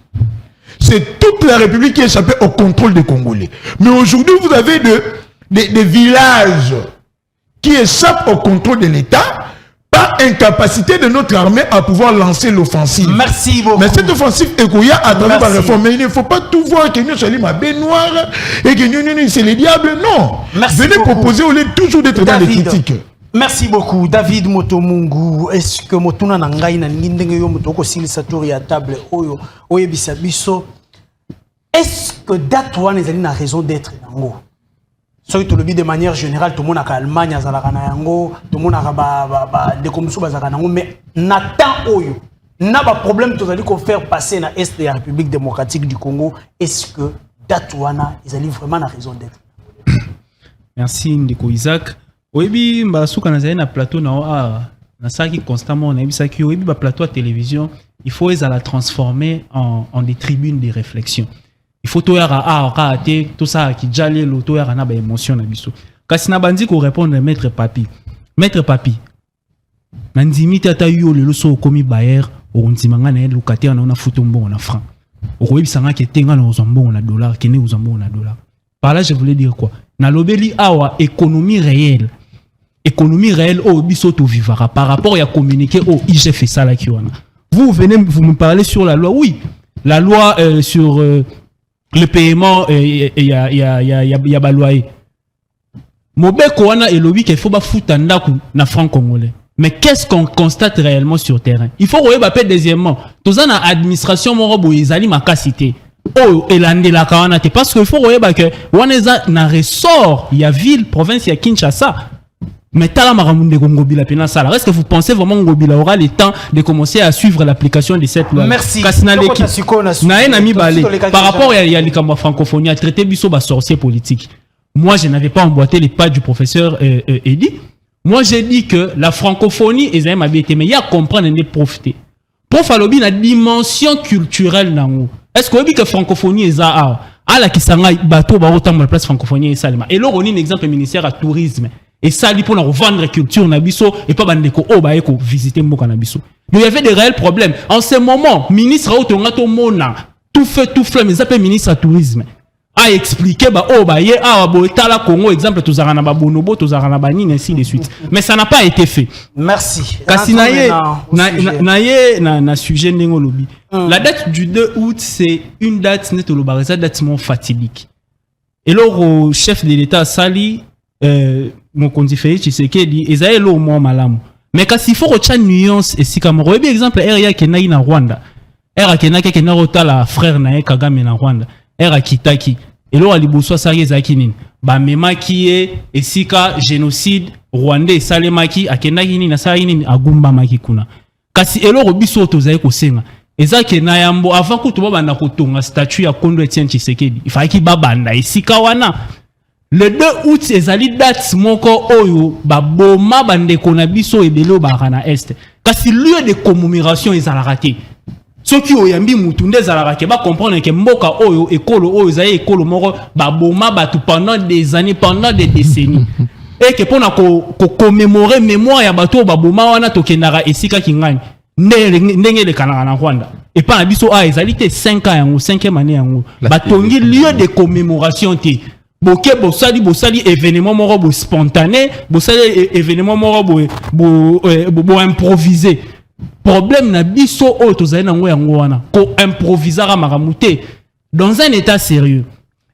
C'est toute la République qui échappait au contrôle des Congolais. Mais aujourd'hui, vous avez des villages qui échappent au contrôle de l'État par incapacité de notre armée à pouvoir lancer l'offensive. Merci beaucoup. Mais cette offensive est qu'il y a à travers la réforme. Mais il ne faut pas tout voir que nous sommes à baignoire et que nous c'est les diables. Non. Merci venez beaucoup. Proposer au lieu toujours d'être dans les critiques. Merci beaucoup. David Motomungu. Est-ce que Motuna Nangai na Nindenge yo Motoko Silisatori à table Oyo Bisabiso? Est-ce que Datouane a raison d'être Nango? Soit tout le but de manière générale, tout le monde a Allemagne, tout le monde a des commissions, mais Nathan Oyo, n'a pas de problème, tout qu'on faire passer dans l'Est de la République démocratique du Congo. Est-ce que Datouana, ils ont vraiment raison d'être? Merci Ndeko Isaac. Oyebi mbasuka na na plateau na ça qui constamment on a vu ça qui oyebi ba plateau à télévision, il faut les la transformer en des tribunes de réflexion. Il faut tout ça qui jale l'auto na ba émotion na biso. Kasi na bandi ko répondre maître Papi. Maître Papi. Nandimi tata yo le so komi bayer o nzimanga na locataire na futumbo na franc. O ko yebisanga ke tenga na ozombo na dollar, kene ozombo na dollar. Par là je voulais dire quoi? Na lobeli awa économie réelle. Économie réelle au biso to vivara par rapport à communiquer au IG fait ça là qui wana. Vous venez vous me parler sur la loi. Oui, la loi sur le paiement, il y a baloyer. Mobeko wana et lobby qu'il faut ba foutre na franc congolais. Mais qu'est-ce qu'on constate réellement sur terrain? Il faut regarder deuxièmement. Tous en administration mon robo izali makasité. Oh elande la kawana te parce qu'il faut regarder que waneza na ressort, il y a ville, province, il y a Kinshasa. Mais tala maramunde ngobila pena sala. Est-ce que vous pensez vraiment ngobila aura le temps de commencer à suivre l'application de cette loi? Merci. Par rapport à la francophonie, à traiter biso ba sorcier politique. Moi, je n'avais pas emboîté les pas du professeur Eddy. Moi, j'ai dit que la francophonie est un habité, mais il y a à comprendre et profiter. Prof Alobi la dimension culturelle nango. Est-ce qu'on dit que francophonie est à la qui s'en a bateau ba autant de la place francophonie et salima. Et là, on a un exemple ministère à tourisme. Et ça, il pour vendre la culture na biso et pas bandeko oh ba eko visiter mboka na biso. Il y avait des réels problèmes. En ce moment, ministre Autongato Mona, tout fait, mais ça peut ministre à tourisme. A expliqué bah oh bah yé ah bah tala Congo exemple tous arana ba bonobo tous arana ba nini ainsi de suite. Mais ça n'a pas été fait. Merci. Kasi na sujet ndenge lobi. La date du 2 août c'est une date net lobareza date fatidique. Et là au chef de l'État Sali mon Félix Tshisekedi ezaye lo mo malamu. Mais kasi il faut retenir nuance et si comme par exemple area kenai na Rwanda. Era kenaki kena rotala frère na Kagame na Rwanda. Era kitaki et là aliboso sari ezaki nini ba memaki et sika génocide rwandais salemaki akendaki nini na sari nini agumba maki kuna kasi eloko biso tozali kosenga ezaki na yambo avant ko to banda kotonga statue ya Kondo Etienne Tshisekedi ifaki babanda esika wana le 2 août ezali date moko oyo ba boma bandeko na biso ebelo barana est kasi lieu de commémoration ezala raté. Ceux qui ont yambi mutunde zalaka ba comprendre que mboka oyo ekolo oyo zaye ekolo moko ba boma batu pendant des années pendant des décennies et que pour na ko commémorer mémoire ya bato ba boma wana tokendaka esika kingani ndenge le kanaka na Rwanda et pas na biso a ezalité 5 ans yango 5e année yango batongi lieu de commémoration te boke bosali événement moko bo spontané bosali événement moko bo improvisé. Problème na biso o tozali nango yango wana ko improvisera maramute dans un état sérieux,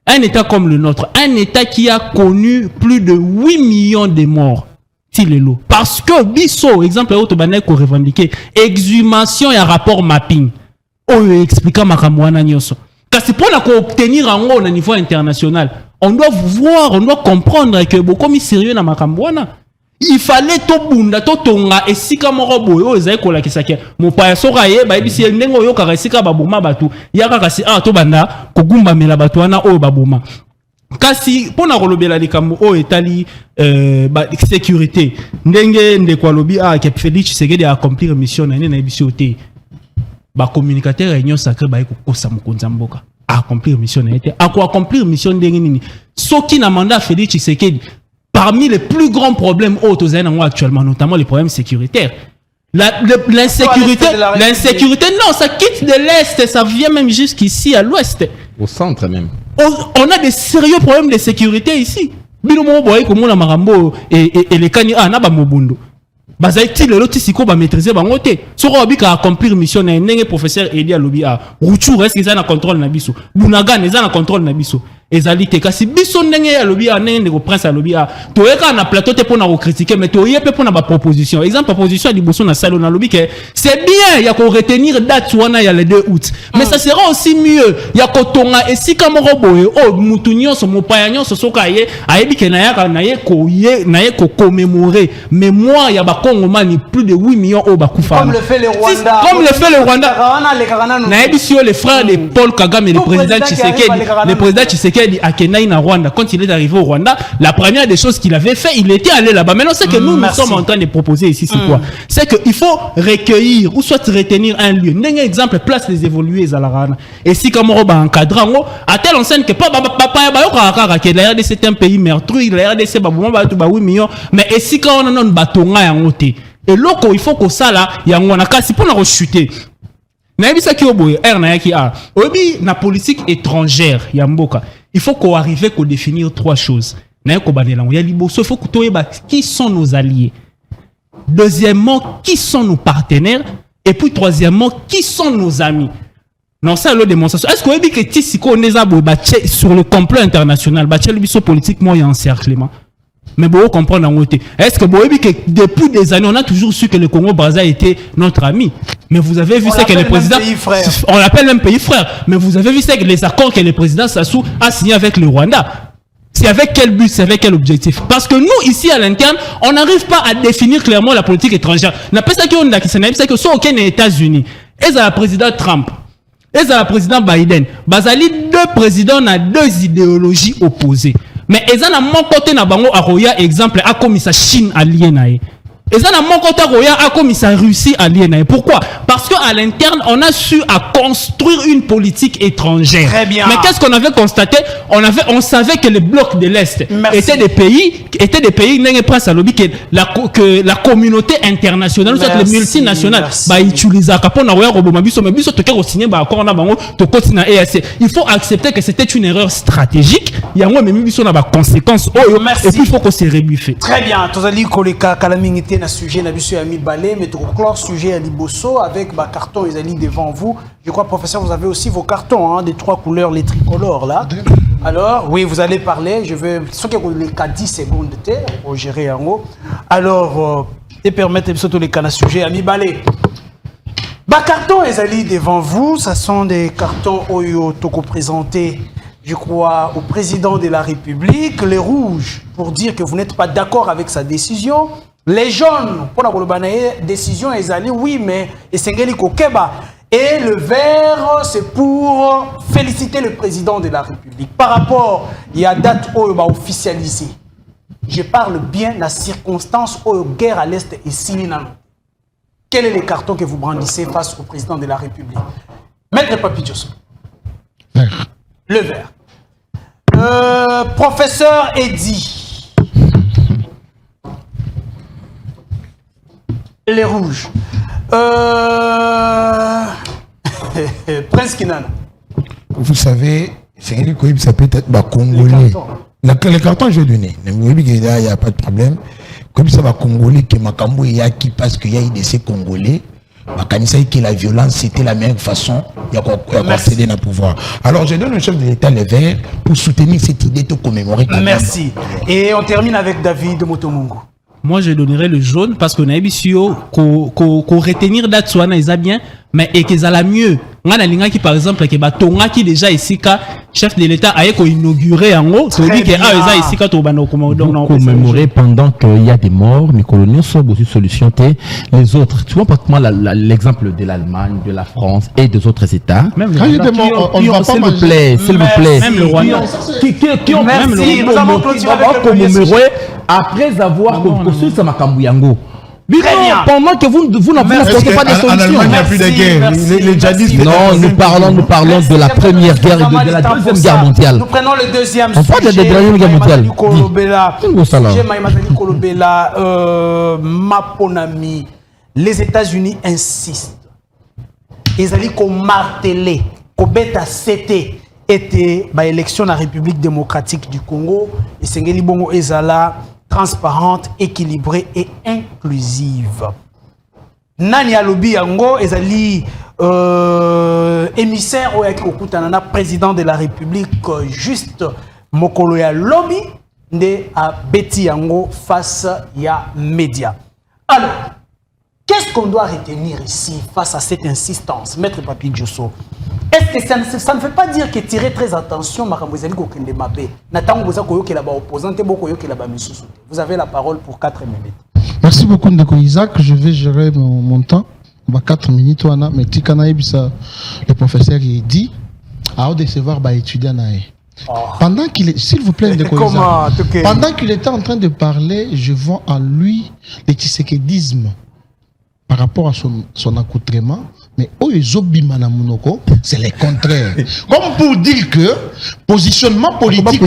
un état comme le nôtre, un état qui a connu plus de 8 millions de morts tilelo parce que biso exemple o to banay ko revendiquer exhumation et rapport mapping o expliquer makambo wana nyonso kasi pona ko obtenir yango na niveau international on doit voir, on doit comprendre que beaucoup mi sérieux na makambo wana. Il fallait to bunda to tonga esika moko boyo oyo ezali kolakisa ke mopaya soka ye bayebisi ndenge oyo kaka esika baboma batu yaka kasi to banda kogumba mela batu wana oyo baboma kasi pona kolobela likambo oyo etali sécurité ndenge ndeko alobi ke Félix Tshisekedi a accomplir mission na na ebisi ote ba communicateur réunion sacré ba kokosa mokonza mboka a accomplir mission na ete a ko accomplir mission ndenge nini soki na mandat Félix Tshisekedi. Parmi les plus grands problèmes actuellement, notamment les problèmes sécuritaires. L'insécurité, non, ça quitte de l'Est, ça vient même jusqu'ici, à l'Ouest. Au centre même. On a des sérieux problèmes de sécurité ici. Binomo boy comme la marambo et les kani naba mobundo. Bazaiti le loti siko ba maîtriser bango te. Soko abika accomplir mission na ndenge professeur Elia lobi Ruchu reste qu'ils na contrôle na biso. Bunaga neza na contrôle na biso. Ezalité kasi biso ndenge ya lobi ndenge ko prince lobi toyeka na plateau te pona ko critiquer mais toyepe pona ba proposition exemple proposition di boso na salon na lobi que c'est bien ya ko retenir date wana ya le 2 août mais ça sera aussi mieux ya ko tonga esika moko boye mutu nyonso mopaya nyonso soka ye ayebi ke na ya na ye ko commémorer mémoire ya ba Congomani plus de 8 millions au bakufa comme le fait le Rwanda na yebi si les frères de Paul Kagame le président Tshisekedi a Kenai na Rwanda. Quand il est arrivé au Rwanda, la première des choses qu'il avait fait, il était allé là-bas. Maintenant, c'est que nous sommes en train de proposer ici, c'est quoi? C'est qu'il faut recueillir ou soit retenir un lieu. D'un exemple, place les évolués à la Rana. Et si comme on va encadrer, à telle enseigne que papa, la RDC c'est un pays meurtri, la RDC ba 8 millions, mais et si quand on a un bâton à un côté, et l'autre, il faut que ça là, il y a un cas, si pour nous rechuter. Naibisa ki oboye na ki obi na politique étrangère ya mboka il faut qu'on arrive à définir 3 choses na ko banela ya liboso il faut que toyeba qui sont nos alliés, deuxièmement qui sont nos partenaires et puis troisièmement qui sont nos amis. Non ça le démonstration est-ce que obi que tisiko neza boye sur le complot international ba le biso politiquement il y a encerclement. Mais vous comprenez en côté. Est-ce que vous avez vu que depuis des années, on a toujours su que le Congo-Brazza était notre ami. Mais vous avez vu ça que le président... On l'appelle même pays frère. Mais vous avez vu ça que les accords que le président Sassou a signé avec le Rwanda. C'est avec quel but, c'est avec quel objectif? Parce que nous, ici à l'interne, on n'arrive pas à définir clairement la politique étrangère. On appelle ça qu'on a qui c'est que soit aucun des États-Unis. Et ça, le président Trump. Et ça, le président Biden. Bazali, 2 présidents ont 2 idéologies opposées. Mais ils ont mon côté na bango aroya exemple a comme ça Chine allié nae. Et ça, mon côté, comme ça a réussi à lier. Pourquoi? Parce qu'à l'interne, on a su à construire une politique étrangère. Très bien. Mais qu'est-ce qu'on avait constaté? On savait que les blocs de l'Est étaient des pays, que la communauté internationale, les multinationales, utilisaient il faut accepter que c'était une erreur stratégique. Il y a des conséquences. Et puis il faut qu'on se rebuffe. Très bien. Un sujet na biso ya mibale mais to clore sujet à liboso avec ba carton ils allaient devant vous. Je crois professeur vous avez aussi vos cartons des 3 couleurs les tricolores là. Alors oui, vous allez parler, je veux ce que les 10 secondes pour gérer en haut. Alors et permettre surtout les canaux sujet à mibale. Ba carton ils allaient devant vous, ça sont des cartons oyo toko présentés je crois au président de la République, les rouges pour dire que vous n'êtes pas d'accord avec sa décision. Les jaunes, pour la décision, ils allaient, oui, mais et le vert, c'est pour féliciter le président de la République. Par rapport, il y a date où il va officialiser. Je parle bien de la circonstance où la guerre à l'Est est signée. Quel est le carton que vous brandissez face au président de la République? Maître Papi Diosso. Vert. Le vert. Professeur Eddy. Les rouges. Prince Kinan. Vous savez, c'est que ça peut être congolais. Les cartons, je vais donner. Il n'y a pas de problème. Comme ça, congolais, que Makambo qui parce qu'il y a eu des congolais. Que la violence c'était la meilleure façon d'accéder au pouvoir. Alors je donne au chef de l'État le vert pour soutenir cette idée de commémorer. Merci. Et on termine avec David Motomungu. Moi, je donnerais le jaune parce qu'on a qu'on retenir date soit bien, mais et que ça la mieux. On a l'inga qui par exemple que Tonga qui déjà ici chef de l'État a inauguré en haut, c'est dit que ici commémorer pendant qu'il y a des morts, mais coloniaux sont aussi solutions les autres. Tu vois pratiquement l'exemple de l'Allemagne, de la France et des autres États. Même quand il y a des morts, on ne va pas s'il vous plaît. Même le Rwanda. Qui ont même commémoré après avoir construit sa Makambuyango. Très bien. Pendant que vous n'apportez pas des solutions. Il n'y a plus de guerre. Les djihadistes. Non, nous parlons de la première guerre et de la deuxième guerre mondiale. Nous prenons le deuxième sujet. On parle de la deuxième guerre mondiale. Maponami, les États-Unis insistent. Ils allaient marteler, bêta c'était était l'élection de la République démocratique du Congo et Sengeli Bongo ezala transparente, équilibrée et inclusive. Nani alobi yango ezali émissaire oyaki kokutana président de la République juste mokolo ya lobby nde a beti yango face ya média. Alors, qu'est-ce qu'on doit retenir ici face à cette insistance, Maître Papi Diosso? Est-ce que ça ne fait pas dire que tirer très attention, vous avez la parole pour 4 minutes. Merci beaucoup, Ndeko Isaac. Je vais gérer mon temps. 4 minutes, mais le professeur dit à décevoir étudiant. Pendant qu'il est, s'il vous plaît, Ndeko Isaac, pendant qu'il était en train de parler, je vois en lui le tshisekedisme par rapport à son accoutrement. Mais c'est le contraire. Comme pour dire que positionnement politique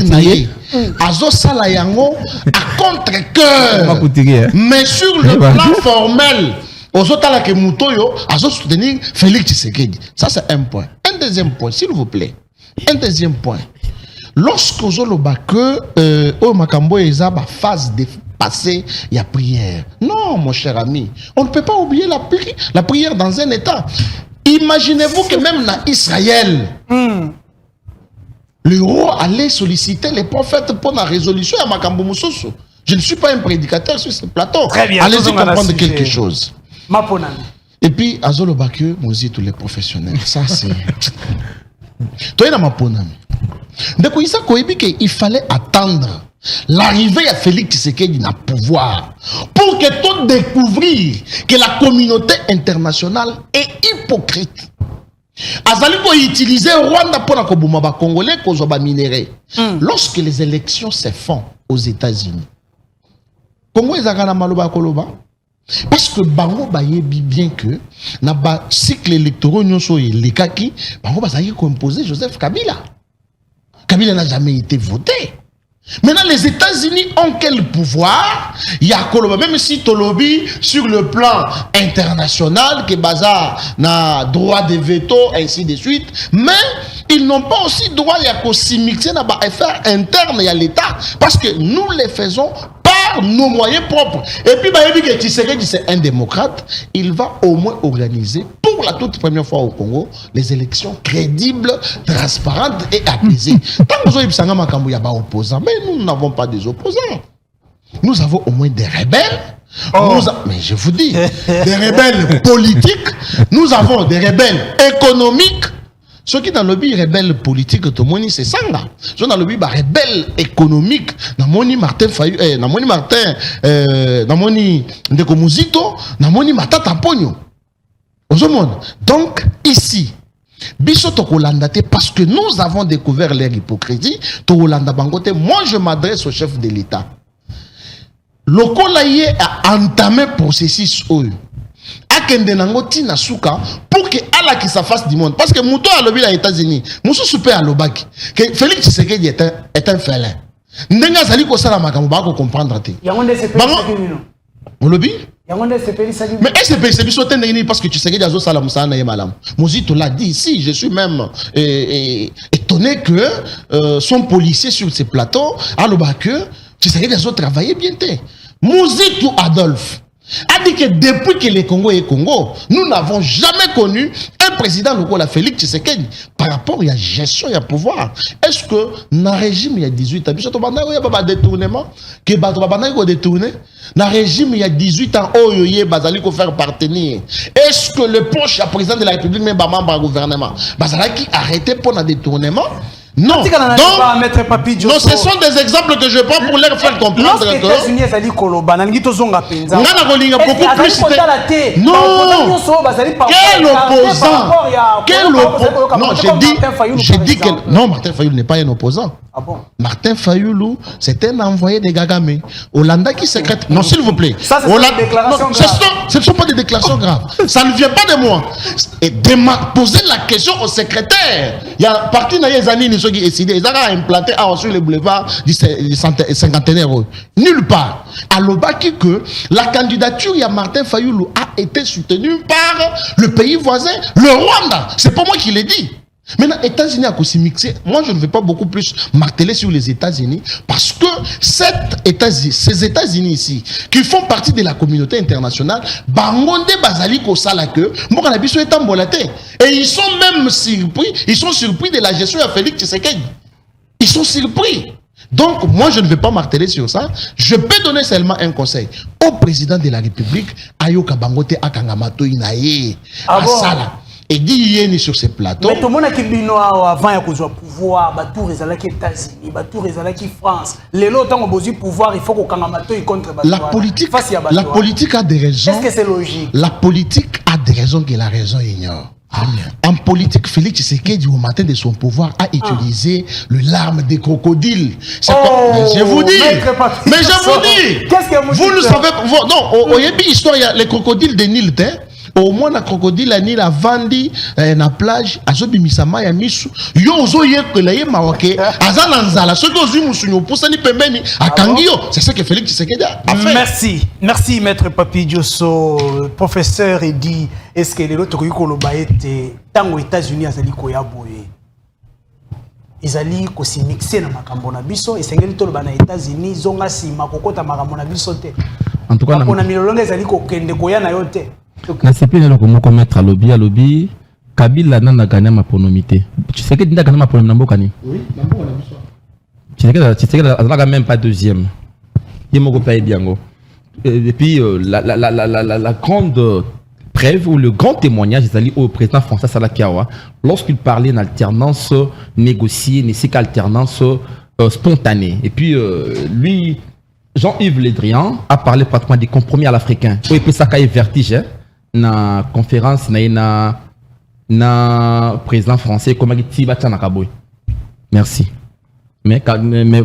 Azo Salayango à contre-cœur. Mais sur le plan formel, Azo soutenir Félix Tshisekedi. Ça, c'est un point. Un deuxième point, s'il vous plaît. Un deuxième point. Lorsque Zoloba que Makambo eza ba phase de passé, il y a prière. Non, mon cher ami, on ne peut pas oublier la prière dans un état. Imaginez-vous que même dans Israël, le roi allait solliciter les prophètes pour la résolution à Makambo Moussoso. Je ne suis pas un prédicateur sur ce plateau. Très bien. Allez-y comprendre quelque chose. Maponami. Et puis, Azolo Bakio, nous dit tous les professionnels. Ça, c'est... Toi, il y a Maponami. Donc, il fallait attendre l'arrivée à Félix Tshisekedi dans le pouvoir pour que tout découvrir que la communauté internationale est hypocrite. Azali ko utiliser Rwanda pour nakobuma ba Congolais kozo ba minéraux. Lorsque les élections se font aux États-Unis, Congo ezaka na maloba koloba, Parce que bango bayebi bien que na ba cycle électoral nyonso les kaki bango bazali composé Joseph Kabila. Kabila n'a jamais été voté. Maintenant, les États-Unis ont quel pouvoir? Il y a Koloba, même si Tolobi, sur le plan international, que Bazar n'a droit de veto, ainsi de suite, mais ils n'ont pas aussi droit à s'immiscer dans les affaires internes à l'État, parce que nous les faisons par nos moyens propres. Et puis, que Tshisekedi, c'est un démocrate, il va au moins organiser, pour la toute première fois au Congo, les élections crédibles, transparentes et apaisées. Tant que vous avez opposants, mais nous n'avons pas des opposants. Nous avons au moins des rebelles. Mais je vous dis, des rebelles politiques. Nous avons des rebelles économiques. Ceux qui dans le lobby rebelle politique, tout le monde c'est ça là. Ceux dans le lobby rebelle économique, namoni Martin Fayulu, namoni Martin, namoni Ndeko Muzito, namoni Matata Ponyo. Donc ici, biso tokolandate parce que nous avons découvert leur hypocrisie. Tokolanda bangote. Moi je m'adresse au chef de l'État. Lokolaye a entamé processus oyo. Akende nango tina suka pour que Allah qui sa face du monde. Parce que Mouto a lobby aux États-Unis. Moussou super à l'obaki. Que Félix Tshisekedi est un félin. Ndenga zali ko sala makambo ba ko comprendre te. Yangonde c'est pas ça. Mon lobby? Mais SPC, c'est parce que tu sais que Diazo Salam Sana et Malam. Mozito l'a dit ici, je suis même étonné que son policier sur ces plateaux, alors que tu sais que Diazo travaillait bien. Mozito Adolphe a dit que depuis que le Congo est Congo, nous n'avons jamais connu un président local, Félix Tshisekedi, par rapport à la gestion et à pouvoir. Est-ce que dans le régime il y a 18 ans, il y a pas de détournement, que il détourné, dans le régime il y a 18 ans, il y a faire partenir. Est-ce que le proche président de la République, même membre du gouvernement, qui arrêté pour un détournement? Non. Donc, non, ce sont des exemples que je prends pour leur faire comprendre que beaucoup plus. Non. Quel opposant? Non, j'ai dit que non, Martin Fayulu n'est pas un opposant. Ah bon? Martin Fayulu, c'est un envoyé de Gagame. Hollanda qui secrète. Non, s'il vous plaît. Ça, c'est une déclaration grave. Ce ne sont pas des déclarations graves. Ça ne vient pas de moi. Et de poser la question au secrétaire. Il y a parti dans les années qui décidé, ils ont implanté sur le boulevard du cinquantenaire. Nulle part. À l'Obaki que la candidature de Martin Fayulu a été soutenue par le pays voisin, le Rwanda. C'est pas moi qui l'ai dit. Maintenant, les États-Unis à mixer. Moi, je ne vais pas beaucoup plus marteler sur les États-Unis parce que ces États-Unis ici, qui font partie de la communauté internationale, bangonde bazali ko salake, mbokana biso etambolaté. Et ils sont même surpris, ils sont surpris de la gestion de Félix Tshisekedi. Ils sont surpris. Donc, moi, je ne vais pas marteler sur ça. Je peux donner seulement un conseil au président de la République, Ayoka Bangote Akangamato Inaye, Asala. Et dit sur ces plateaux. Mais tout le monde a qui avant il y a pouvoir, tout les États-Unis, tout les France. Les lots ont besoin de pouvoir, il faut qu'on kangamato contre la politique a des raisons. Est-ce que c'est logique? La politique a des raisons que la raison ignore. En politique, Félix Tshisekedi, au matin de son pouvoir, a utilisé le larme des crocodiles. Je vous dis. Mais je vous dis. Qu'est-ce que vous ne savez pas. Non, il y a une histoire, les crocodiles de Nil. Au moins na crocodile ani la vandi na plage azobi misama ya misu yo ozo yekela ye mawoke azana nzala soki ozwi musunyo posani pembeni akangio. C'est ça que Félix Tshisekedi a fait. Merci maître Papi Diosso. Professeur Edi, est-ce que les autres koloba ete tango États-Unis azali koya boye ezali ko si mixer na makambo na biso esengeli toloba na États-Unis zonga sima kokota makambo na biso te. En tout cas na milolonga ezali ko kende koya na yo te. Na CP le komoko mettre à lobby Kabila n'a gagné ma pronomité. Tu sais que n'a gagné ma pronomité ni? Oui, tu sais que n'a même pas deuxième. Il m'a pas bien go. Et puis la grande preuve ou le grand témoignage est allé au président François Salakiawa lorsqu'il parlait d'alternance négociée, nécessaire alternance spontanée. Et puis lui Jean-Yves Le Drian a parlé pratiquement des compromis à l'africain. Oui, puis ça a vertige. Na conférence na président français comme Merci. Mais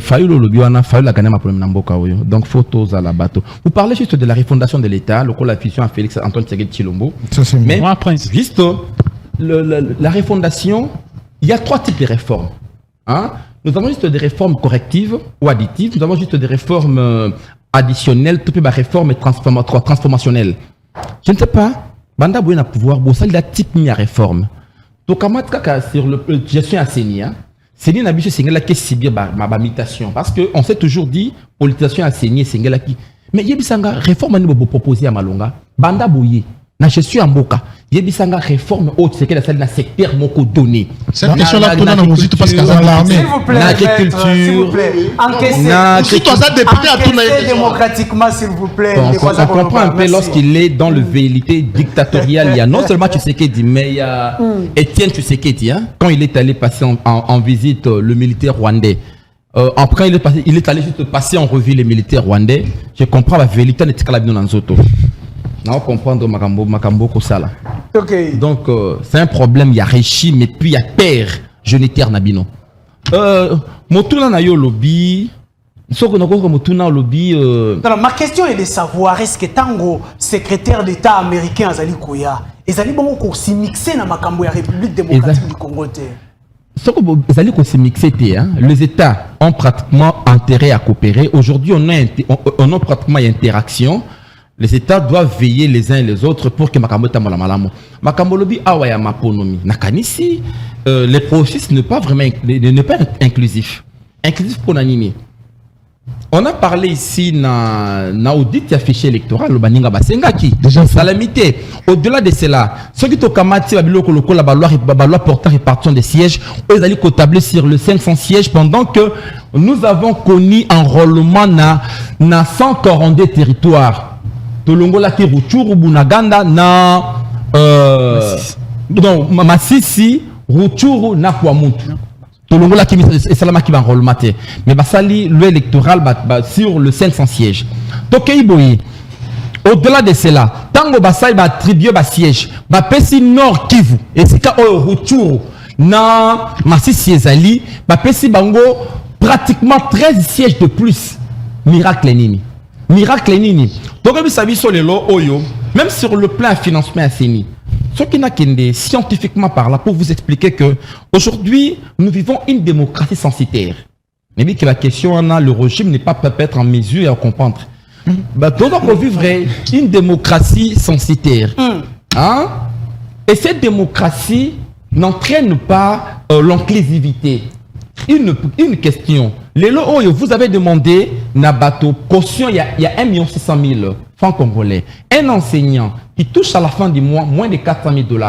Fayou le lobby, on a Fayou la gagné ma problème n'amboka oyo. Donc photos à la bateau. Vous parlez juste de la refondation de l'État, le coup la fusion à Félix Antoine Tshisekedi Tshilombo. Mais Moi, Prince. juste la refondation, il y a 3 types de réformes. Hein? Nous avons juste des réformes correctives ou additives. Nous avons juste des réformes additionnelles, tout peut réformes transformationnelles. Je ne sais pas. Banda Boué n'a pouvoir, ça il a type mis à réforme. Donc, sur le gestion à Séni, Séni n'a pas c'est là qui subir ma mutation. Parce qu'on s'est toujours dit, politisation à Séni, c'est là qui. Mais il y a une réforme à proposer à Malonga. Banda Boué. Na gestion en boka yebisanga réforme haute c'est que la salle na secteur moko donné cette question là tout dans musique parce qu'à l'armée s'il vous plaît l'agriculture encaissez si toi ça député à tout démocratiquement s'il vous plaît on comprend un peu lorsqu'il est dans le vérité dictatorial il y a non seulement Tshisekedi mais il y a Étienne Tshisekedi quand il est allé passer en visite le militaire rwandais après il est allé juste passer en revue les militaires rwandais je comprends la vérité n'est pas dans Nzoto. On comprendre Makambo Kosala. Ok. Donc, c'est un problème, il y a régime et puis il y a père génitaire Nabino. Motuna na yo lobby. Ma question est de savoir est-ce que Tango, secrétaire d'État américain Azali Koya, Azali Bongo ko si mixé na Makambo ya République démocratique du Congo. Les États ont pratiquement intérêt à coopérer. Aujourd'hui, on a pratiquement interaction. Les États doivent veiller les uns et les autres pour que Makambo tamala malamo. Makambo lobi awaya maponomi. Nakanisi, les processus ne pas vraiment inclusif. Inclusif pour l'animé. On a parlé ici na audit ya fichier électoral le baninga basengaki. Salamité. Au-delà de cela, ceux qui tokamati babiloko loko la loi portant répartition des sièges, ils allaient cotabler sur le 500 sièges pendant que nous avons connu enrôlement na 142 territoires. Tolongola ki Ruchuru Bunaganda na Masisi Ruchuru na Kwamutu. Tolongola ki Salama ki enrôlement te. Mais basali loi électorale sur le 500 sièges. Tokei boyi. Au-delà de cela, tango basali ba attribuer ba siège, ba pesi Nord Kivu et sika o Ruchuru na Masisi ezali, ba pesi bango pratiquement 13 sièges de plus. Miracle nini. Miracle nini. Donc, même sur le plan financement à Séni, ce qui n'a qu'un scientifiquement par là pour vous expliquer que aujourd'hui nous vivons une démocratie censitaire. Mais que la question le régime n'est pas peut-être en mesure à comprendre. Donc on vivrait une démocratie censitaire. Hein? Et cette démocratie n'entraîne pas l'inclusivité. Une question. Vous avez demandé Nabato, caution, il y a 1 600 000 francs congolais. Un enseignant qui touche à la fin du mois moins de 400 000 $.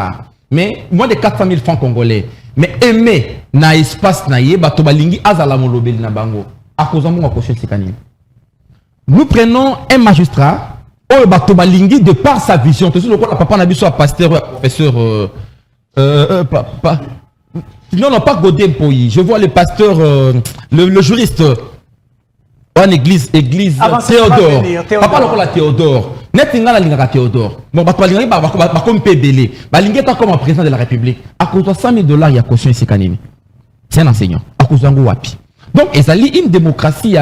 Mais moins de 400 000 francs congolais. Mais aimer na espace na ye, bato balingi azala molobeli na bango. À cause de caution sekani. Nous prenons un magistrat, bato balingi de par sa vision. Tout le papa na biso a pasteur, professeur, non, pas Godin Poyi. Je vois le pasteur, le juriste en église Théodore. Papa lokola Théodore. Netinga la linga Théodore. Bon, bah linga ba comme PDL. Ba linga ta comme président de la République. À cause de 100 000 $, il y a caution ici kanini. C'est un enseignant. À cause d'ango wapi. Donc, ezali une démocratie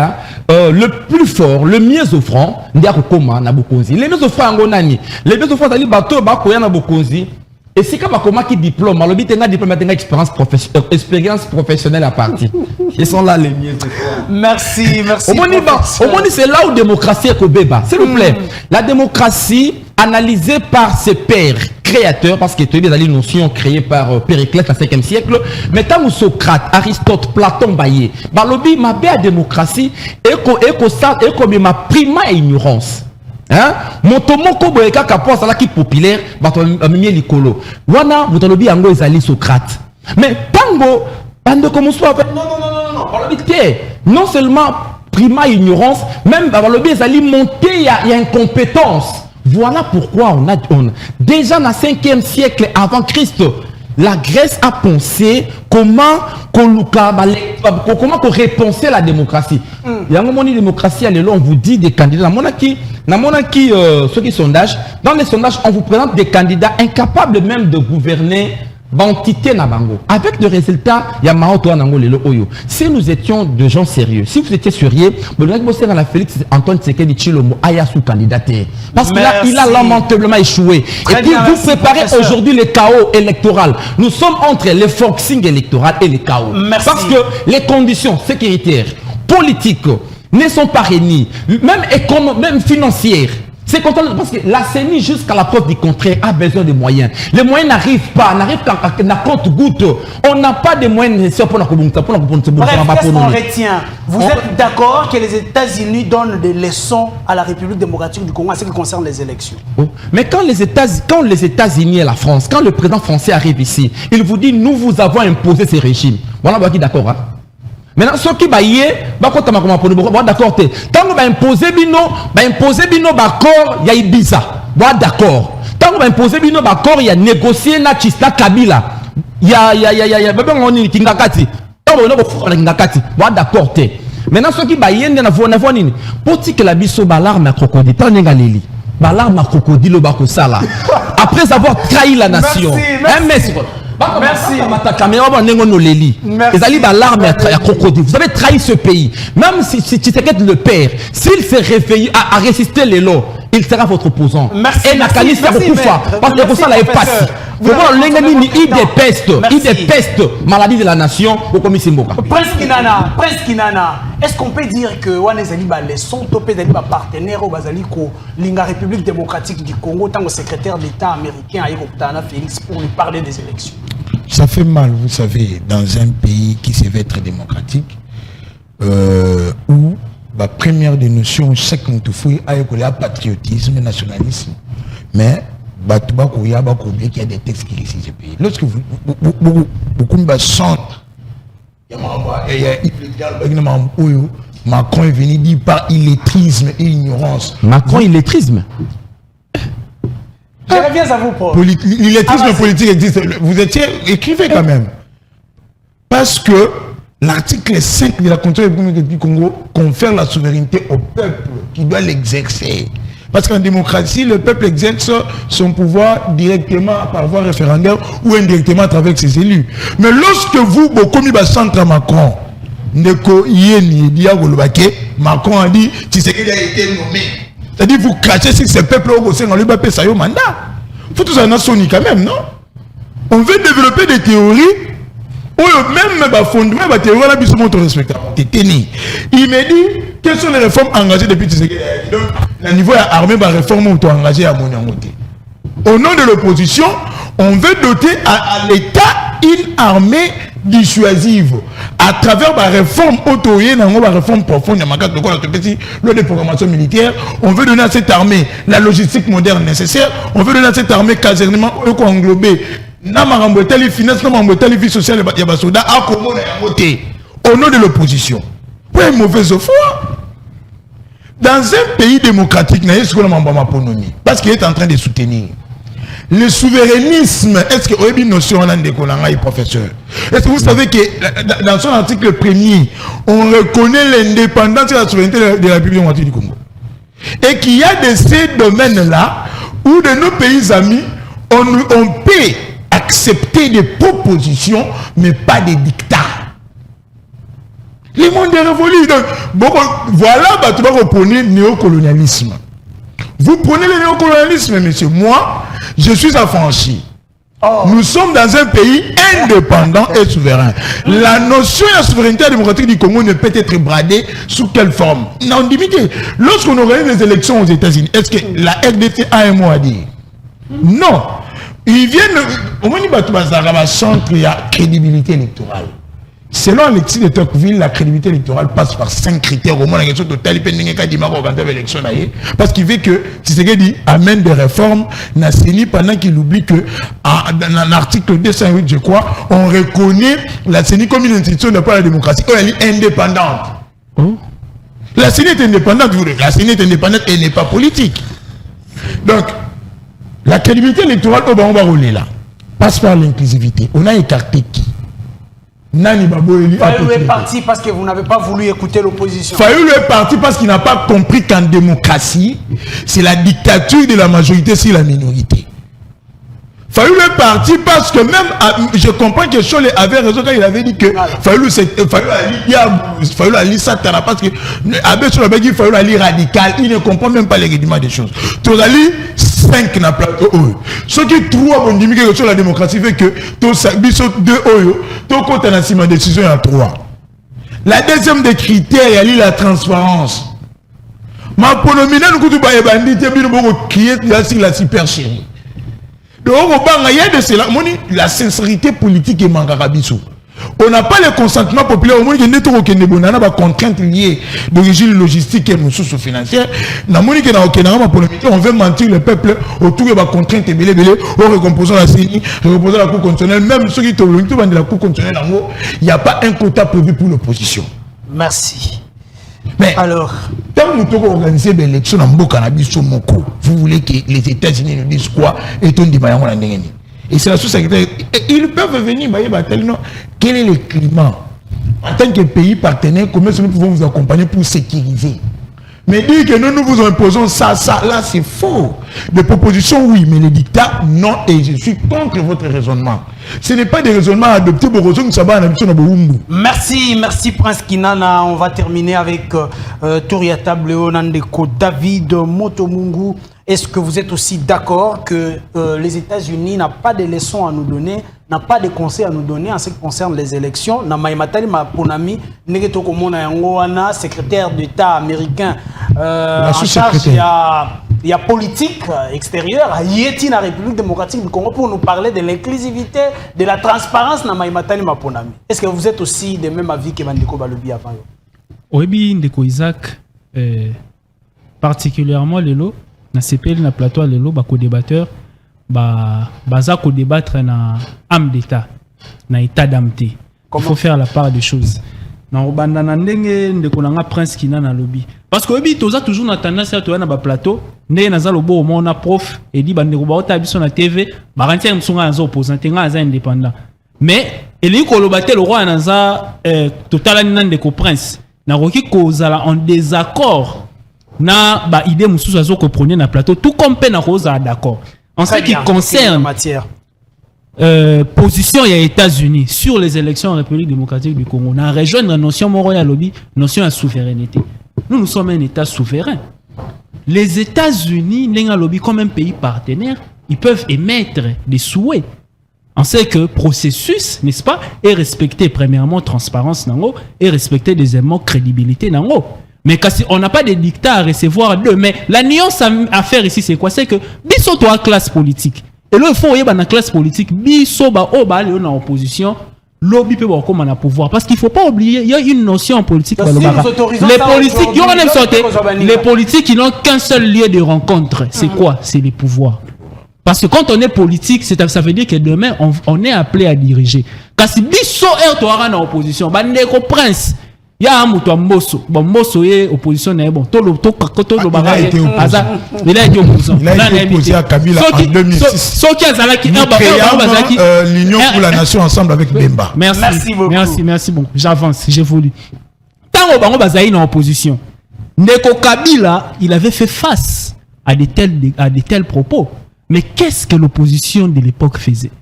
le plus fort, le mieux offrant, ndia kokoma na bokonzi. Les mieux offrants ngo nani. Les mieux offrants zali bato ba koya na bokonzi. Et si comme qui diplôme, alors diplôme, expérience professionnelle à partir. Ils sont là les miens. Merci. Au moins c'est là où la démocratie est au béba. S'il vous plaît, la démocratie analysée par ses pères créateurs, parce que tu as des notions créées par Périclès au 5e siècle, mais tant Socrate, Aristote, Platon, Baye, balobi ma belle démocratie et comme ma prima ignorance. Hein? Motomoko boyeka kapo sala ki populaire bato amemie likolo. Wana mutalobi yango ezali Socrate. Mais tango bande comme soit non. Non seulement prima ignorance, même balobi ezali monter y a incompétence. Voilà pourquoi on déjà dans le 5e siècle avant Christ, la Grèce a pensé comment repenser la démocratie. Il y a un moment de démocratie, on vous dit des candidats. Ceux qui sondage, dans les sondages, on vous présente des candidats incapables même de gouverner Bantité na bango. Avec le résultat, il y a Mao Toanango Lelo Oyo. Si nous étions de gens sérieux, si vous étiez sérieux, vous devriez bosser dans la Félix Antoine Tshisekedi Tshilombo Aya sous candidaté. Parce que là, il a lamentablement échoué. Très et puis, bien, vous merci, préparez professeur. aujourd'hui le chaos électoral. Nous sommes entre le forcing électoral et le chaos. Merci. Parce que les conditions sécuritaires, politiques, ne sont pas réunies, même financières. C'est content parce que la CENI, jusqu'à la preuve du contraire, a besoin de moyens. Les moyens n'arrivent pas, qu'à compte-goutte. On n'a pas de moyens nécessaires pour la communauté. Bref, qu'est-ce qu'on retient? Vous êtes d'accord que les États-Unis donnent des leçons à la République démocratique du Congo en ce qui concerne les élections? Mais quand les États-Unis et la France, quand le président français arrive ici, il vous dit, nous vous avons imposé ces régimes. Voilà, vous êtes d'accord, hein? Maintenant, ceux qui baillent, d'accord, tant qu'on va imposer bino, d'accord, il y a Ibiza. D'accord. Tant qu'on va imposer bino, d'accord, il y a négocié na Chista Kabila. Il y a, on est Kingakati. Tant qu'on va Kingakati. D'accord. Maintenant, ceux qui baillent, il y a pour dire que la biso balarme à crocodile, tant qu'on lili. Balarme à crocodile, bakosala. Après avoir trahi la nation. Merci. Merci. Vous avez trahi ce pays. Même si Tshisekedi le père, s'il s'est réveillé à résister les lois, il sera votre opposant. Merci. Et Nakalis fait beaucoup fois. Parce que pour ça, il passe. Il dépeste maladie de la nation au commissaire Mboka. Prince Kinana, est-ce qu'on peut dire que Wanezali leçon topé d'ali partenaire au Bazaliko, l'Inga République démocratique du Congo, tant que secrétaire d'État américain à Yekoptana Félix pour lui parler des élections? Ça fait mal, vous savez, dans un pays qui se veut être démocratique, où la première des notions, c'est qu'on te fouille avec le patriotisme et nationalisme. Mais il y a des textes qui récissent ce pays. Lorsque beaucoup de centres, il y a Macron est venu dire par illettrisme et ignorance. Macron, illettrisme? Je reviens à vous, Paul. L'illettrisme politique existe. Vous étiez écrivez quand même. Parce que l'article 5 de la Constitution du Congo confère la souveraineté au peuple qui doit l'exercer. Parce qu'en démocratie, le peuple exerce son pouvoir directement par voie référendaire ou indirectement à travers ses élus. Mais lorsque vous, comme il va centre Macron, Macron a dit Tshisekedi a été nommé. C'est-à-dire vous crachez sur ce peuple au sein de l'UBP, ça y est mandat. Il faut tout ça nationaliser quand même, non? On veut développer des théories où même fondement la théorie là biso montre respectable. Il me dit quelles sont les réformes engagées depuis Tshisekedi. Donc, le niveau armé va réformer ou engagé à mon côté. Au nom de l'opposition, on veut doter à l'État une armée dissuasive à travers la réforme autorisée, la réforme profonde de la programmation militaire. On veut donner à cette armée la logistique moderne nécessaire. On veut donner à cette armée casernement englobé vie sociale au nom de l'opposition. Pour une mauvaise foi. Dans un pays démocratique, parce qu'il est en train de soutenir le souverainisme. Est-ce que vous avez une notion de professeur? Est-ce que vous savez que dans son article premier, on reconnaît l'indépendance et la souveraineté de la République démocratique du Congo? Et qu'il y a de ces domaines-là où de nos pays amis, on peut accepter des propositions, mais pas des dictats. Le monde est révolu. Donc, voilà, vous prenez le néocolonialisme. Vous prenez le néocolonialisme, monsieur. Moi, je suis affranchi. Nous sommes dans un pays indépendant et souverain. La notion de la souveraineté démocratique du Congo ne peut être bradée sous quelle forme? Non, limitée. Lorsqu'on organise des élections aux États-Unis, est-ce que la RDC a un mot à dire? Non. Ils viennent, au moins, ils centre, il y a crédibilité électorale. Selon Alexis de Tocqueville, la crédibilité électorale passe par 5 critères. Au moins, la question totale, parce qu'il veut que Tshisekedi amène des réformes, pendant qu'il oublie que, dans l'article 208, je crois, on reconnaît la CENI comme une institution de la démocratie. Elle est indépendante. La CENI est indépendante, la CENI est indépendante et n'est pas politique. Donc, la crédibilité électorale, on va rouler là, passe par l'inclusivité. On a écarté qui? Fayulu est parti parce que vous n'avez pas voulu écouter l'opposition. Fayulu est parti parce qu'il n'a pas compris qu'en démocratie, c'est la dictature de la majorité sur la minorité. Fayulu est parti parce que même, je comprends que Cholet avait raison quand il avait dit que Fayulu Ali Satana, parce que Abbé Cholet avait dit Fayulu Ali radical, il ne comprend même pas les rudiments des choses. Tozali 5 na plateau. Ce qui trouve à mon dimi que sur la démocratie fait que Biso 2 Oyo, tout compte en assiment décision à 3. La deuxième des critères, il y a la transparence. Ma ponomina nous coûte pas bandit, qui est la super chérie. Donc, il y a de cela, la sincérité politique est mangarabiso. On n'a pas le consentement populaire, au moins qu'il n'y a pas de contraintes liées d'origine logistique et socio-financière. On veut mentir le peuple autour de la contrainte et en recomposant la CENI, recomposant la Cour constitutionnelle, même ceux qui sont de la Cour constitutionnelle, il n'y a pas un quota prévu pour l'opposition. Merci. Mais alors, tant que nous organisons l'élection dans le cannabis, vous voulez que les États-Unis nous disent quoi et tout le monde. Et c'est la sous-secrétaire. Ils peuvent venir, quel est le climat en tant que pays partenaire, comment nous pouvons vous accompagner pour sécuriser? Mais dire que nous vous imposons ça, là c'est faux. Des propositions, oui, mais les dictats, non, et je suis contre votre raisonnement. Ce n'est pas des raisonnements adoptés pour raison que ça va en habitude dans Boumbu. Merci Prince Kinana. On va terminer avec Touriata Bleonandeko, David Motomungu. Est-ce que vous êtes aussi d'accord que les États-Unis n'ont pas de leçons à nous donner, n'ont pas de conseils à nous donner en ce qui concerne les élections? Namaïmatali Maponami, Negeto Komona Yangoana, secrétaire d'État américain en charge il y a politique extérieure, Yeti la République démocratique du Congo pour nous parler de l'inclusivité, de la transparence Namaïmatali Maponami. Est-ce que vous êtes aussi de même avis que Bandeko Balobi avant? Oui, Ndeko Isaac, particulièrement Lelo. Na CPL na plateau à l'élo, bako débatteur, baza ko débattre na âme d'état, na état d'amté. Il faut faire la part des choses. Na obanda na ndenge ndeko na Prince Kinana lobby. Parce que obi toza toujours na tendance à toi na ba plateau, ndenge na za lobo o mona prof et dit bandeko ba ota biso na TV, ba rantia msunga na opposant nga za indépendant. Mais eli ko lobate le roi na za total na ndeko Prince. Na roki ko zala en désaccord. Na ba idée mususu azo ko prôner na plateau tout comme pe na rosa d'accord en ce qui concerne position des États-Unis sur les élections en République démocratique du Congo, na rejoindre la notion moroya lobby, notion de souveraineté. Nous sommes un État souverain. Les États-Unis, n'enga lobby comme un pays partenaire, ils peuvent émettre des souhaits. On sait que processus, n'est-ce pas, est respecté premièrement transparence nango et respecter deuxièmement crédibilité nango. Mais on n'a pas de dictats à recevoir d'eux. Mais la nuance à faire ici, c'est quoi? C'est que biso to a classe politique. Et là, il faut y avoir une classe politique. Biso ba o ba en opposition. Lobby peut avoir comme un pouvoir. Parce qu'il ne faut pas oublier, il y a une notion en politique. Les politiques, ils n'ont qu'un seul lieu de rencontre. C'est quoi? C'est les pouvoirs. Parce que quand on est politique, ça veut dire que demain, on est appelé à diriger. Parce que biso est en opposition. Bandeko Prince. Il y a un mouton Mbosso. Bon, Mbosso est opposition. Bon, il a été opposant. Il a été opposé à Kabila en 2006. L'Union pour la Nation ensemble avec Bemba. Merci beaucoup. Merci. Bon, j'avance, j'évolue. Tant que Bazaï est en opposition, Ndeko Kabila, il avait fait face à de tels propos. Mais qu'est-ce que l'opposition de l'époque faisait?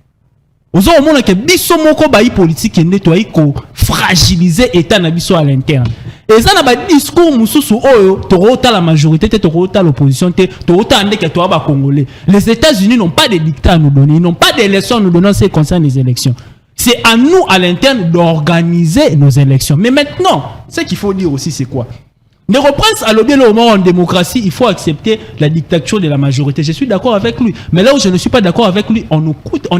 Aux hommes, on a que biso moko bayi politique et nettoyer ko fragiliser état na biso à l'interne. Et ça n'a pas discours mususu oyo torota la majorité torota l'opposition torota ande que toi ba congolais. Les États-Unis n'ont pas de dictats à nous donner, ils n'ont pas de leçons à nous donner en ce qui concerne les élections. C'est à nous à l'interne d'organiser nos élections. Mais maintenant, ce qu'il faut dire aussi c'est quoi? Ne reprendre à l'objet au moment en démocratie, il faut accepter la dictature de la majorité. Je suis d'accord avec lui. Mais là où je ne suis pas d'accord avec lui, on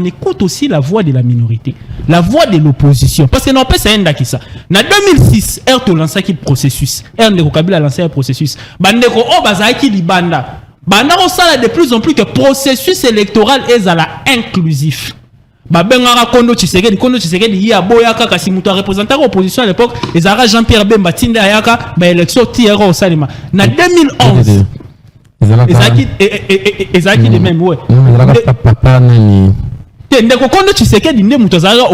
écoute aussi la voix de la minorité, la voix de l'opposition. Parce que non, pas c'est un qui ça. En 2006, Erto lancé le processus. Erto Kabila a lancé un processus. Bandeko o bazaki libanda. Banda on sala de plus en plus que processus électoral est à la inclusif. Babengara Kondo Tshisekedi ya boyaka kasi muto représentant opposition à l'époque ezara Jean-Pierre Bemba tinde ayaka ba élection tiera au Salima na 2011 ezaki de même ouais papa nani Ndeko Kondo Tshisekedi nde muto azara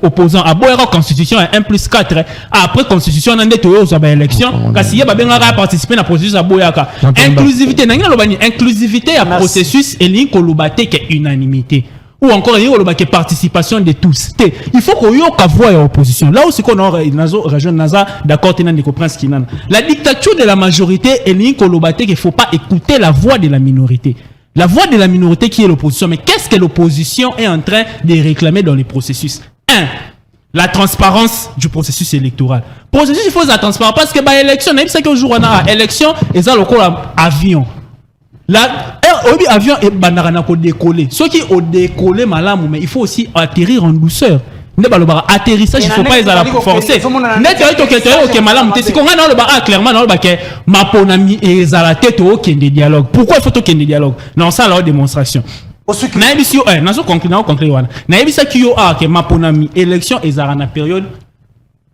opposant à boyaka constitution 1+4 après constitution na ndeto yo za ba élection kasi ye babengara participer na processus à boyaka inclusivité na ngina lobani inclusivité ya processus elingi kolobate ke unanimité. ou encore il y a la participation de tous. Il faut qu'on y ait voix à l'opposition. Là aussi qu'on a région NASA d'accord tenant de comprendre ce qu'il y a. La dictature de la majorité est liée qu'il ne faut pas écouter la voix de la minorité. La voix de la minorité qui est l'opposition. Mais qu'est-ce que l'opposition est en train de réclamer dans les processus? 1. La transparence du processus électoral. Processus, il faut la transparence parce que l'élection, même si aujourd'hui on a élection, et ça le avion. L'avion est décoller. Ceux qui ont décollé malam, mais il faut aussi atterrir en douceur. Atterrissage, il ne faut pas les forcer. C'est qu'on a clairement ma ponami et la tête au des dialogues. Pourquoi il faut qu'il y ait des dialogues? Non, ça la démonstration. Élection et la période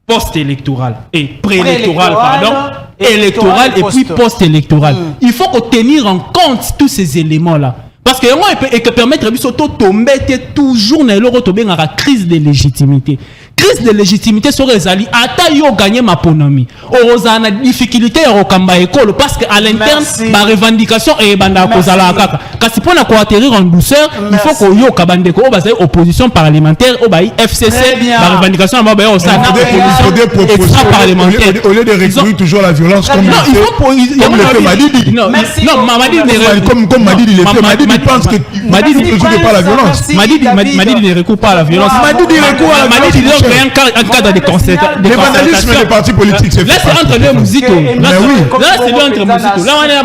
post-électorale et pré-électorale, pardon, électorale et puis post-électorale. Il faut tenir en compte tous ces éléments-là. Parce que moi, il peut permettre de tomber toujours dans la crise de légitimité. Crise de légitimité sur les alliés. Ata yo gagné ma ponomi. Oroza na difficulté à rokamba école parce que à l'interne, ma revendication est banda kozala kaka. Kasi pour na atterrir en douceur, il faut que yo kabande ko ba opposition parlementaire au bail FCC, ma revendication ba ba au sein de extra parlementaire. Au lieu de recourir toujours la violence comme le fait Madidi. Non, Madidi comme Madidi le fait. Madidi pense que Madidi ne recourt pas à la violence. Madidi ne recourt pas à la violence. Madidi recourt à la violence. Un cadre de concertation. Le vandalisme des partis politiques, c'est là, c'est entre les musiques. Là, c'est entre musiques. Là, on est à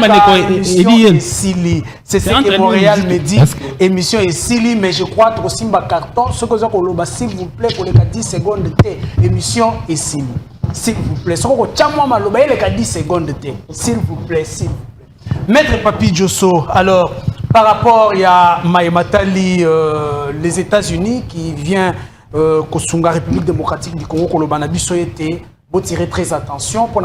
c'est ce que Montréal me dit. Émission est silly, mais je crois que Simba Carton, ce que vous avez, s'il vous plaît, pour les 10 secondes de thé, émission est silly. S'il vous plaît. Ce que vous avez, les 10 secondes de thé. S'il vous plaît, s'il vous plaît. Maître Papi Diosso, alors, par rapport à Maïmatali, les États-Unis qui vient. Kosunga République démocratique du Congo Kolobanabi Soyete, vous tirez très attention pour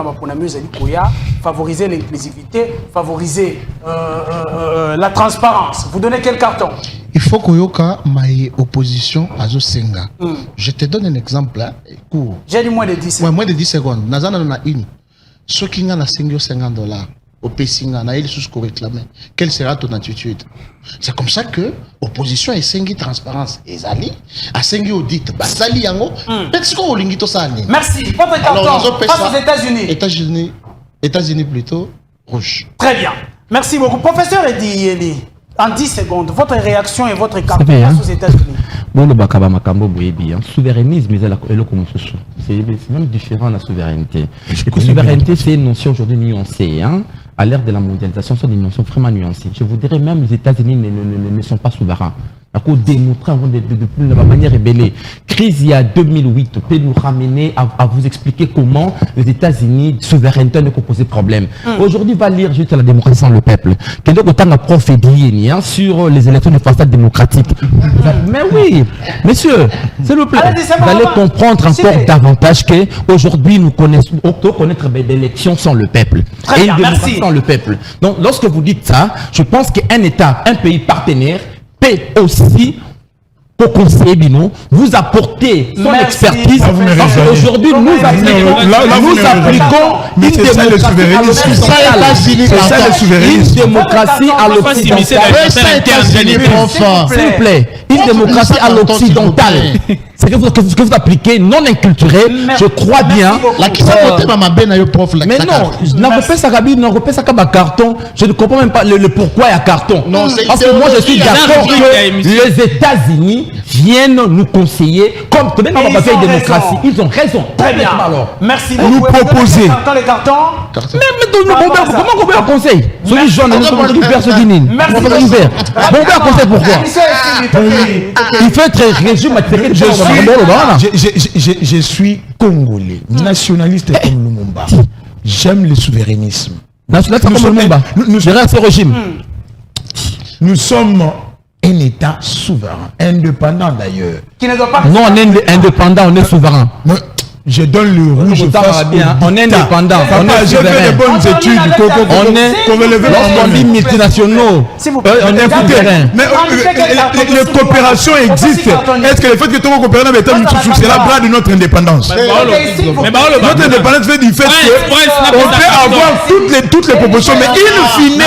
favoriser l'inclusivité, favoriser la transparence. Vous donnez quel carton? Il faut que yoka maï opposition à Zosenga. Je te donne un exemple là. J'ai dit moins de 10 secondes. Ouais, moins de 10 secondes. Nazana en a une. Ce qui n'a $50 au Pessinga, na il sous réclamer. Quelle sera ton attitude? C'est comme ça que l'opposition est sengi transparence. Et Zali, a sengi audit. Zali yango, peut-être qu'on lingi to ça. Merci. Votre carton face aux États-Unis. États-Unis plutôt rouge. Très bien. Merci beaucoup. Professeur Edi Yeli, en 10 secondes, votre réaction et votre carton face aux États-Unis. Bon, le bakaba makambo boyebi, souverainisme, c'est même différent de la souveraineté. La souveraineté, c'est une notion aujourd'hui nuancée. À l'ère de la mondialisation, c'est une notion vraiment nuancée. Je vous dirais même les États-Unis ne sont pas souverains. À cause démontrer de la manière ébellée. Crise il y a 2008 peut nous ramener à vous expliquer comment les États-Unis, souveraineté ne posait problème. Aujourd'hui, va lire juste la démocratie sans le peuple. Que donc autant de prophétie sur les élections de façade démocratique. Mais oui, messieurs, s'il vous plaît, vous allez comprendre encore davantage qu'aujourd'hui nous connaissons connaître des élections sans le peuple. Très bien, une démocratie sans le peuple. Donc lorsque vous dites ça, je pense qu'un État, un pays partenaire peut aussi pour conseiller Bino, vous apportez son expertise. Aujourd'hui, nous appliquons une démocratie à l'occidentale. S'il vous plaît, une démocratie à l'occidentale. C'est que vous appliquez non inculturé, je crois bien. Mais non, carton. Je ne comprends même pas le pourquoi il y a carton. Parce que moi je suis d'accord que les États-Unis viennent nous conseiller comme démocratie. Ils ont raison. Très bien. Merci beaucoup. Nous proposer. Les cartons. Comment on peut un conseil? Celui jaune, nous personne qui Merci. Un conseil pourquoi? Il fait être régime. Je suis congolais, nationaliste comme Lumumba. J'aime le souverainisme. Nationaliste comme Lumumba. Je reste au régime. Nous sommes un État souverain, indépendant d'ailleurs. Qui ne doit pas. Non, on est indépendant, on est souverain. je donne le rouge face au dictat. On est indépendant, on Papa, est j'ai fait des souverain. bonnes études. On est, lorsqu'on dit multinationaux, on est souverain. Mais les coopérations existent. Est-ce que le fait que tout le monde coopère dans l'État, c'est la bras de notre indépendance? Notre indépendance fait du fait qu'on peut avoir toutes les propositions, mais in fine,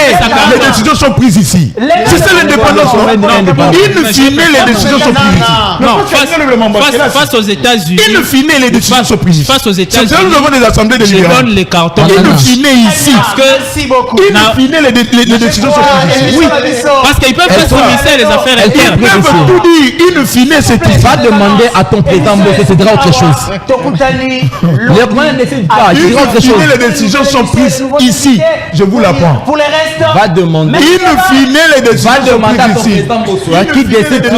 les décisions sont prises ici. C'est ça l'indépendance, non? In fine, les décisions sont prises ici. Non, face aux États-Unis. In fine, les décisions sont prises ici. Face aux États-Unis. Nous avons des assemblées délibérantes. Je donne les cartons. In fine, ici. Merci beaucoup. In fine, les décisions sont prises ici. Oui, parce qu'ils peuvent faire soumettre les affaires Ils internes. peuvent tout dire. In fine, c'est ici. Va demander à ton président Mbosso, c'est déjà autre chose. Tokutani, Les Rwandais ne décident pas, ils diront autre In fine, chose. les décisions sont prises ici. Je vous l'apprends. pour les restes, Va demander. In fine, les décisions Va sont demander à ton prises ici. président Mbosso, qui décide